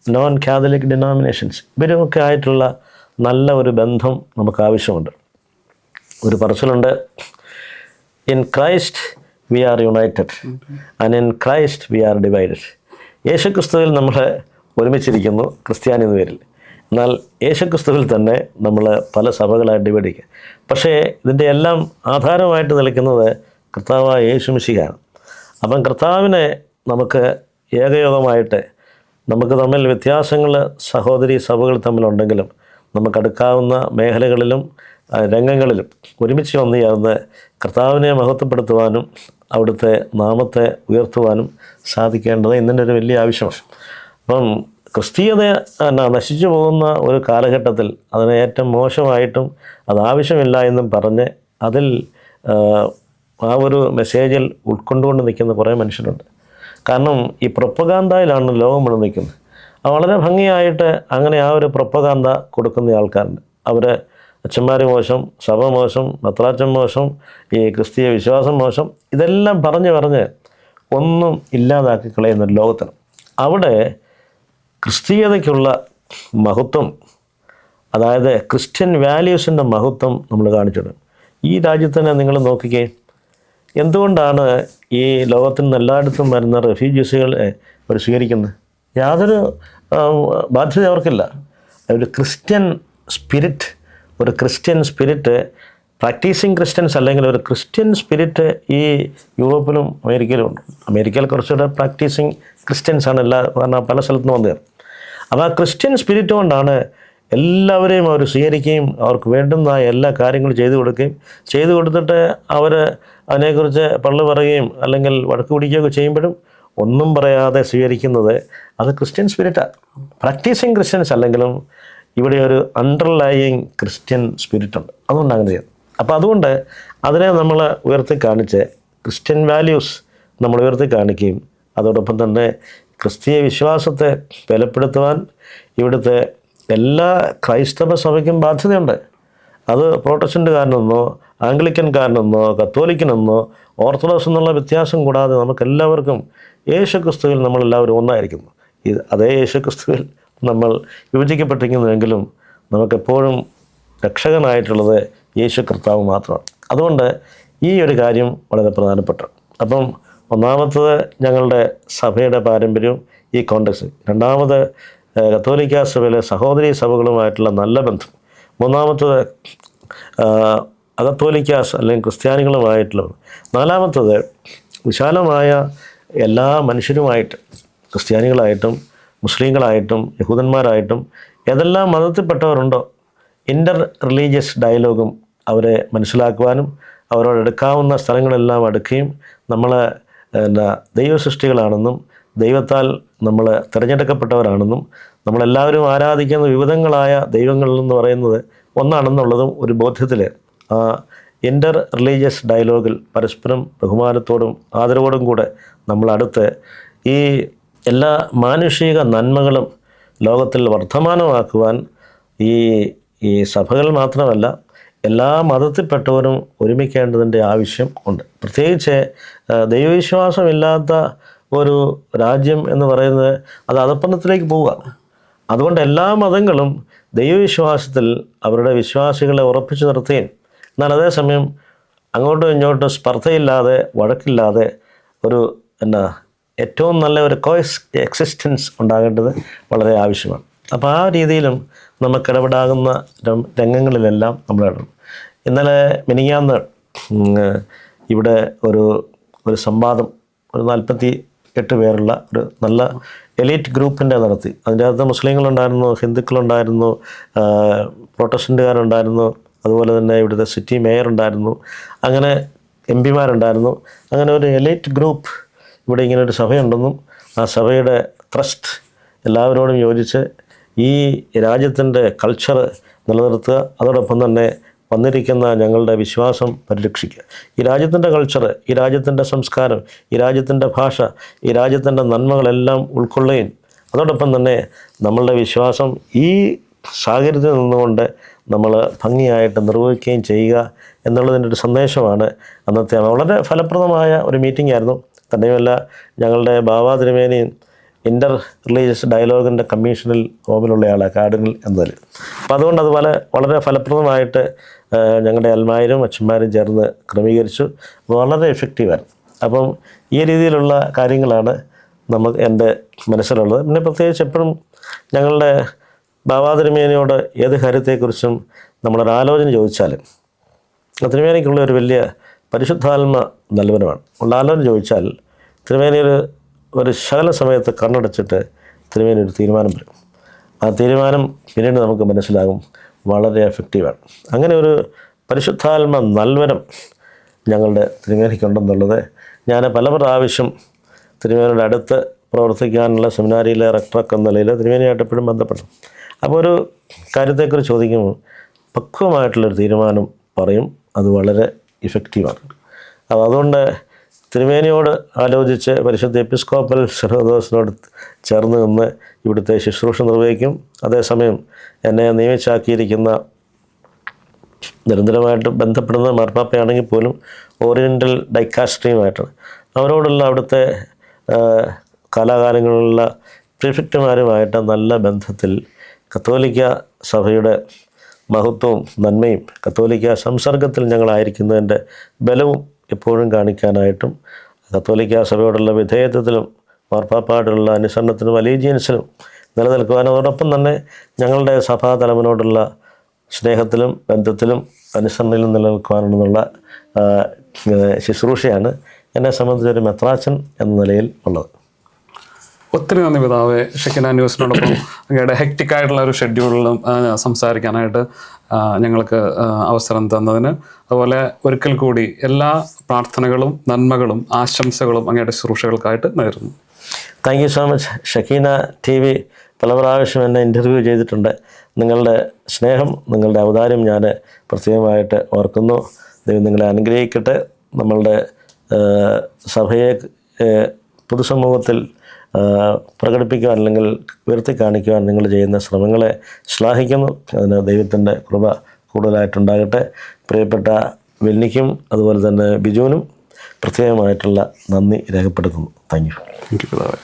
നോൺ കാത്തലിക് ഡിനോമിനേഷൻസ്, ഇവരുമൊക്കെ ആയിട്ടുള്ള നല്ല ഒരു ബന്ധം നമുക്ക് ആവശ്യമുണ്ട്. ഒരു പറച്ചിലുണ്ട്, in Christ we are united and in Christ we are divided. യേശുക്രിസ്തുവിൽ നമ്മൾ ഒരുമിച്ചിരിക്കുന്നു ക്രിസ്ത്യാനി എന്ന പേരിൽ. എന്നാൽ യേശുക്രിസ്തുവിൽ തന്നെ നമ്മൾ പല സഭകളായിട്ട് ഡിവൈഡ് ചെയ്യുക. പക്ഷേ ഇതിൻ്റെ എല്ലാം ആധാരമായിട്ട് നിൽക്കുന്നത് കർത്താവായ യേശു മിശിഹായാണ്. അപ്പം കർത്താവിനെ നമുക്ക് ഏകയോഗമായിട്ട്, നമുക്ക് തമ്മിൽ വ്യത്യാസങ്ങൾ സഹോദരി സഭകൾ തമ്മിലുണ്ടെങ്കിലും നമുക്കടുക്കാവുന്ന മേഖലകളിലും രംഗങ്ങളിലും ഒരുമിച്ച് വന്നു ചേർന്ന് കർത്താവിനെ മഹത്വപ്പെടുത്തുവാനും അവിടുത്തെ നാമത്തെ ഉയർത്തുവാനും സാധിക്കേണ്ടത് ഇന്നിൻ്റെ ഒരു വലിയ ആവശ്യമാണ്. അപ്പം ക്രിസ്തീയത നശിച്ചു പോകുന്ന ഒരു കാലഘട്ടത്തിൽ അതിനെ ഏറ്റവും മോശമായിട്ടും അത് ആവശ്യമില്ല എന്നും പറഞ്ഞ് അതിൽ ആ ഒരു മെസ്സേജിൽ ഉൾക്കൊണ്ടുകൊണ്ട് നിൽക്കുന്ന കുറേ മനുഷ്യരുണ്ട്. കാരണം ഈ പ്രൊപ്പഗാന്തയിലാണ് ലോകം മുഴുവൻ നിൽക്കുന്നത്. വളരെ ഭംഗിയായിട്ട് അങ്ങനെ ആ ഒരു പ്രൊപ്പഗാന്ത കൊടുക്കുന്ന ആൾക്കാരുണ്ട്. അവർ അച്ഛന്മാർ മോശം, സഭ മോശം, മെത്രാച്ചൻ മോശം, ഈ ക്രിസ്തീയ വിശ്വാസം മോശം, ഇതെല്ലാം പറഞ്ഞ് ഒന്നും ഇല്ലാതാക്കി കളയുന്നൊരു ലോകത്തിന്. അവിടെ ക്രിസ്തീയതയ്ക്കുള്ള മഹത്വം, അതായത് ക്രിസ്ത്യൻ വാല്യൂസിൻ്റെ മഹത്വം നമ്മൾ കാണിച്ചിട്ടുണ്ട്. ഈ രാജ്യത്തിനെ നിങ്ങൾ നോക്കിക്കേ, എന്തുകൊണ്ടാണ് ഈ ലോകത്തിൽ നിന്ന് എല്ലായിടത്തും വരുന്ന റെഫ്യൂജീസുകളെ അവർ സ്വീകരിക്കുന്നത്? യാതൊരു ബാധ്യത അവർക്കില്ല. ഒരു ക്രിസ്ത്യൻ സ്പിരിറ്റ് പ്രാക്ടീസിങ് ക്രിസ്ത്യൻസ് അല്ലെങ്കിൽ ഒരു ക്രിസ്ത്യൻ സ്പിരിറ്റ് ഈ യൂറോപ്പിലും അമേരിക്കയിലും ഉണ്ട്. അമേരിക്കയിൽ കുറച്ചുകൂടെ പ്രാക്ടീസിങ് ക്രിസ്ത്യൻസ് ആണ് കാരണം പല സ്ഥലത്തുനിന്ന് വന്നത്. അപ്പോൾ ആ ക്രിസ്ത്യൻ സ്പിരിറ്റ് കൊണ്ടാണ് എല്ലാവരെയും അവർ സ്വീകരിക്കുകയും അവർക്ക് വേണ്ടുന്ന എല്ലാ കാര്യങ്ങളും ചെയ്തു കൊടുത്തിട്ട് അവർ അതിനെക്കുറിച്ച് പള്ളു പറയുകയും അല്ലെങ്കിൽ വഴക്ക് പിടിക്കുകയൊക്കെ ചെയ്യുമ്പോഴും ഒന്നും പറയാതെ സ്വീകരിക്കുന്നത് അത് ക്രിസ്ത്യൻ സ്പിരിറ്റാണ്. പ്രാക്ടീസിങ് ക്രിസ്ത്യൻസ് അല്ലെങ്കിലും ഇവിടെ ഒരു അണ്ടർലൈയിങ് ക്രിസ്ത്യൻ സ്പിരിറ്റ് ഉണ്ട്. അതുകൊണ്ട് അങ്ങനെ ചെയ്യുന്നത്. അപ്പോൾ അതുകൊണ്ട് അതിനെ നമ്മൾ ഉയർത്തി കാണിച്ച് ക്രിസ്ത്യൻ വാല്യൂസ് നമ്മൾ ഉയർത്തി കാണിക്കുകയും അതോടൊപ്പം തന്നെ ക്രിസ്തീയ വിശ്വാസത്തെ ബലപ്പെടുത്തുവാൻ ഇവിടുത്തെ എല്ലാ ക്രൈസ്തവ സഭയ്ക്കും ബാധ്യതയുണ്ട്. അത് പ്രൊട്ടസ്റ്റൻ്റുകാരനെന്നോ ആംഗ്ലിക്കൻകാരനെന്നോ കത്തോലിക്കനെന്നോ ഓർത്തഡോക്സ് എന്നുള്ള വ്യത്യാസം കൂടാതെ നമുക്കെല്ലാവർക്കും യേശുക്രിസ്തുവിൽ നമ്മളെല്ലാവരും ഒന്നായിരിക്കുന്നു. അതേ യേശുക്രിസ്തുവിൽ നമ്മൾ വിഭജിക്കപ്പെട്ടിരിക്കുന്നുവെങ്കിലും നമുക്കെപ്പോഴും രക്ഷകനായിട്ടുള്ളത് യേശു കർത്താവ് മാത്രമാണ്. അതുകൊണ്ട് ഈ ഒരു കാര്യം വളരെ പ്രധാനപ്പെട്ട. അപ്പം ഒന്നാമത്തത് ഞങ്ങളുടെ സഭയുടെ പാരമ്പര്യവും ഈ കോണ്ടെക്സ്റ്റ്. രണ്ടാമത് കത്തോലിക്ക സഭയിലെ സഹോദരി സഭകളുമായിട്ടുള്ള നല്ല ബന്ധം. മൂന്നാമത്തത് അകത്തോലിക്കാസ് അല്ലെങ്കിൽ ക്രിസ്ത്യാനികളുമായിട്ടുള്ളത്. നാലാമത്തത് വിശാലമായ എല്ലാ മനുഷ്യരുമായിട്ട്, ക്രിസ്ത്യാനികളായിട്ടും മുസ്ലിങ്ങളായിട്ടും യഹൂദന്മാരായിട്ടും ഏതെല്ലാം മതത്തിൽപ്പെട്ടവരുണ്ടോ ഇൻ്റർ റിലീജിയസ് ഡയലോഗും അവരെ മനസ്സിലാക്കുവാനും അവരോട് എടുക്കാവുന്ന സ്ഥലങ്ങളെല്ലാം അടുക്കുകയും നമ്മൾ ദൈവസൃഷ്ടികളാണെന്നും ദൈവത്താൽ നമ്മൾ തിരഞ്ഞെടുക്കപ്പെട്ടവരാണെന്നും നമ്മളെല്ലാവരും ആരാധിക്കുന്ന വിവിധങ്ങളായ ദൈവങ്ങളെന്ന് പറയുന്നത് ഒന്നാണെന്നുള്ളതും ഒരു ബോധ്യത്തിൽ ആ ഇൻ്റർ റിലീജിയസ് ഡയലോഗിൽ പരസ്പരം ബഹുമാനത്തോടും ആദരവോടും കൂടെ നമ്മളടുത്ത് ഈ എല്ലാ മാനുഷിക നന്മകളും ലോകത്തിൽ വർദ്ധമാനമാക്കുവാൻ ഈ സഭകൾ മാത്രമല്ല എല്ലാ മതത്തിൽപ്പെട്ടവരും ഒരുമിക്കേണ്ടതിൻ്റെ ആവശ്യം ഉണ്ട്. പ്രത്യേകിച്ച് ദൈവവിശ്വാസമില്ലാത്ത ഒരു രാജ്യം എന്ന് പറയുന്നത് അത് അധപ്പതനത്തിലേക്ക് പോവുക. അതുകൊണ്ട് എല്ലാ മതങ്ങളും ദൈവവിശ്വാസത്തിൽ അവരുടെ വിശ്വാസികളെ ഉറപ്പിച്ചു നിർത്തുകയും എന്നാൽ അതേസമയം അങ്ങോട്ടും ഇങ്ങോട്ടും സ്പർദ്ധയില്ലാതെ വഴക്കില്ലാതെ ഒരു ഏറ്റവും നല്ല ഒരു എക്സിസ്റ്റൻസ് ഉണ്ടാകേണ്ടത് വളരെ ആവശ്യമാണ്. അപ്പോൾ ആ രീതിയിലും നമുക്കിടപെടാകുന്ന രംഗങ്ങളിലെല്ലാം നമ്മളിടണം. ഇന്നലെ മിനിങ്ങാന്ന് ഇവിടെ ഒരു സംവാദം ഒരു 48 പേരുള്ള ഒരു നല്ല എലീറ്റ് ഗ്രൂപ്പിൻ്റെ നടത്തി. അതിൻ്റെ അകത്ത് മുസ്ലിങ്ങളുണ്ടായിരുന്നു, ഹിന്ദുക്കളുണ്ടായിരുന്നു, പ്രൊട്ടസ്റ്റൻ്റുകാരുണ്ടായിരുന്നു, അതുപോലെ തന്നെ ഇവിടുത്തെ സിറ്റി മേയർ ഉണ്ടായിരുന്നു, അങ്ങനെ എംപിമാരുണ്ടായിരുന്നു. അങ്ങനെ ഒരു എലീറ്റ് ഗ്രൂപ്പ് ഇവിടെ ഇങ്ങനെ ഒരു സഭയുണ്ടെന്നും ആ സഭയുടെ ട്രസ്റ്റ് എല്ലാവരോടും യോജിച്ച് ഈ രാജ്യത്തിൻ്റെ കൾച്ചർ നിലനിർത്തുക, അതോടൊപ്പം തന്നെ വന്നിരിക്കുന്ന ഞങ്ങളുടെ വിശ്വാസം പരിരക്ഷിക്കുക. ഈ രാജ്യത്തിൻ്റെ കൾച്ചർ, ഈ രാജ്യത്തിൻ്റെ സംസ്കാരം, ഈ രാജ്യത്തിൻ്റെ ഭാഷ, ഈ രാജ്യത്തിൻ്റെ നന്മകളെല്ലാം ഉൾക്കൊള്ളുകയും അതോടൊപ്പം തന്നെ നമ്മളുടെ വിശ്വാസം ഈ സാഹചര്യത്തിൽ നിന്നുകൊണ്ട് നമ്മൾ ഭംഗിയായിട്ട് നിർവഹിക്കുകയും ചെയ്യുക എന്നുള്ളതിൻ്റെ ഒരു സന്ദേശമാണ് അന്നത്തെ. വളരെ ഫലപ്രദമായ ഒരു മീറ്റിംഗ് ആയിരുന്നു. തന്നെയുമല്ല ഞങ്ങളുടെ ബാബാ തിരുമേനിയും ഇൻ്റർ റിലീജിയസ് ഡയലോഗിൻ്റെ കമ്മീഷനിൽ റോമിലുള്ളയാളാണ്, കാർഡിനൽ എന്നതിൽ. അപ്പോൾ അതുകൊണ്ട് അത് വളരെ ഫലപ്രദമായിട്ട് ഞങ്ങളുടെ അൽമായരും അച്ഛന്മാരും ചേർന്ന് ക്രമീകരിച്ചു. വളരെ എഫക്റ്റീവായിരുന്നു. അപ്പം ഈ രീതിയിലുള്ള കാര്യങ്ങളാണ് എൻ്റെ മനസ്സിലുള്ളത്. പിന്നെ പ്രത്യേകിച്ച് എപ്പോഴും ഞങ്ങളുടെ ബാബാ തിരുമേനിയോട് ഏത് കാര്യത്തെക്കുറിച്ചും നമ്മളൊരാലോചന ചോദിച്ചാൽ തിരുമേനിക്കുള്ള ഒരു വലിയ പരിശുദ്ധാത്മ നൽവനമാണ്. ഉള്ള ആലോചന ചോദിച്ചാൽ തിരുമേനി ഒരു ശകല സമയത്ത് കണ്ണടച്ചിട്ട് തിരുമേനി ഒരു തീരുമാനം വരും. ആ തീരുമാനം പിന്നീട് നമുക്ക് മനസ്സിലാകും വളരെ എഫക്റ്റീവാണ്. അങ്ങനെ ഒരു പരിശുദ്ധാത്മ നൽവനം ഞങ്ങളുടെ തിരുമേനിക്കുണ്ടെന്നുള്ളത് ഞാൻ പല പ്രാവശ്യം തിരുമേനിയുടെ അടുത്ത് പ്രവർത്തിക്കാനുള്ള സെമിനാരിയിലെ റെക്ടറൊക്കെ എന്ന നിലയിൽ തിരുമേനിയായിട്ട് എപ്പോഴും ബന്ധപ്പെട്ടു. അപ്പോൾ ഒരു കാര്യത്തെക്കുറിച്ച് ചോദിക്കുമ്പോൾ പക്വമായിട്ടുള്ളൊരു തീരുമാനം പറയും. അത് വളരെ ഇഫക്റ്റീവാണ്. അപ്പോൾ അതുകൊണ്ട് തിരുമേനിയോട് ആലോചിച്ച് പരിശുദ്ധ എപ്പിസ്കോപ്പൽ സിനോദോസിനോട് ചേർന്ന് നിന്ന് ഇവിടുത്തെ ശുശ്രൂഷ നിർവഹിക്കും. അതേസമയം എന്നെ നിയമിച്ചാക്കിയിരിക്കുന്ന നിരന്തരമായിട്ട് ബന്ധപ്പെടുന്ന മാർപ്പാപ്പയാണെങ്കിൽ പോലും ഓറിയൻ്റൽ ഡൈക്കാസ്ട്രിയുമായിട്ടാണ്. അവരോടുള്ള അവിടുത്തെ കാലാകാലങ്ങളിലുള്ള പ്രിഫിക്റ്റുമാരുമായിട്ട് നല്ല ബന്ധത്തിൽ കത്തോലിക്ക സഭയുടെ മഹത്വവും നന്മയും കത്തോലിക്ക സംസർഗത്തിൽ ഞങ്ങളായിരിക്കുന്നതിൻ്റെ ബലവും എപ്പോഴും കാണിക്കാനായിട്ടും കത്തോലിക്ക സഭയോടുള്ള വിധേയത്വത്തിലും മാർപ്പാപ്പായോടുള്ള അനുസരണത്തിനും അലീജിയൻസിനും നിലനിൽക്കുവാനും അതോടൊപ്പം തന്നെ ഞങ്ങളുടെ സഭാതലവനോടുള്ള സ്നേഹത്തിലും ബന്ധത്തിലും അനുസരണയിൽ നിലനിൽക്കുവാനുള്ള ശുശ്രൂഷയാണ് എന്നെ സംബന്ധിച്ചൊരു മെത്രാച്ചൻ എന്ന നിലയിൽ ഉള്ളത്. ഒത്തിരി നന്ദി പിതാവേ, ഷെക്കിന ന്യൂസിനോടൊപ്പം അങ്ങയുടെ ഹെക്റ്റിക് ആയിട്ടുള്ള ഒരു ഷെഡ്യൂളിലും സംസാരിക്കാനായിട്ട് ഞങ്ങൾക്ക് അവസരം തന്നതിന്. അതുപോലെ ഒരിക്കൽ കൂടി എല്ലാ പ്രാർത്ഥനകളും നന്മകളും ആശംസകളും അങ്ങയുടെ ശുശ്രൂഷകൾക്കായിട്ട് നേരുന്നു. Thank you so much. Shekinah TV പല പ്രാവശ്യം എന്നെ ഇൻ്റർവ്യൂ ചെയ്തിട്ടുണ്ട്. നിങ്ങളുടെ സ്നേഹം, നിങ്ങളുടെ ഔദാര്യം ഞാൻ പ്രത്യേകമായിട്ട് ഓർക്കുന്നു. ദൈവം നിങ്ങളെ അനുഗ്രഹിക്കട്ടെ. നമ്മളുടെ സഭയെ പൊതുസമൂഹത്തിൽ പ്രകടിപ്പിക്കുവാൻ അല്ലെങ്കിൽ ഉയർത്തി കാണിക്കുവാൻ നിങ്ങൾ ചെയ്യുന്ന ശ്രമങ്ങളെ ശ്ലാഘിക്കുന്നു. അതിന് ദൈവത്തിൻ്റെ കൃപ കൂടുതലായിട്ടുണ്ടാകട്ടെ. പ്രിയപ്പെട്ട വെല്ലിക്കും അതുപോലെ തന്നെ ബിജുവിനും പ്രത്യേകമായിട്ടുള്ള നന്ദി രേഖപ്പെടുത്തുന്നു. Thank you. താങ്ക് യു പിതാവേ.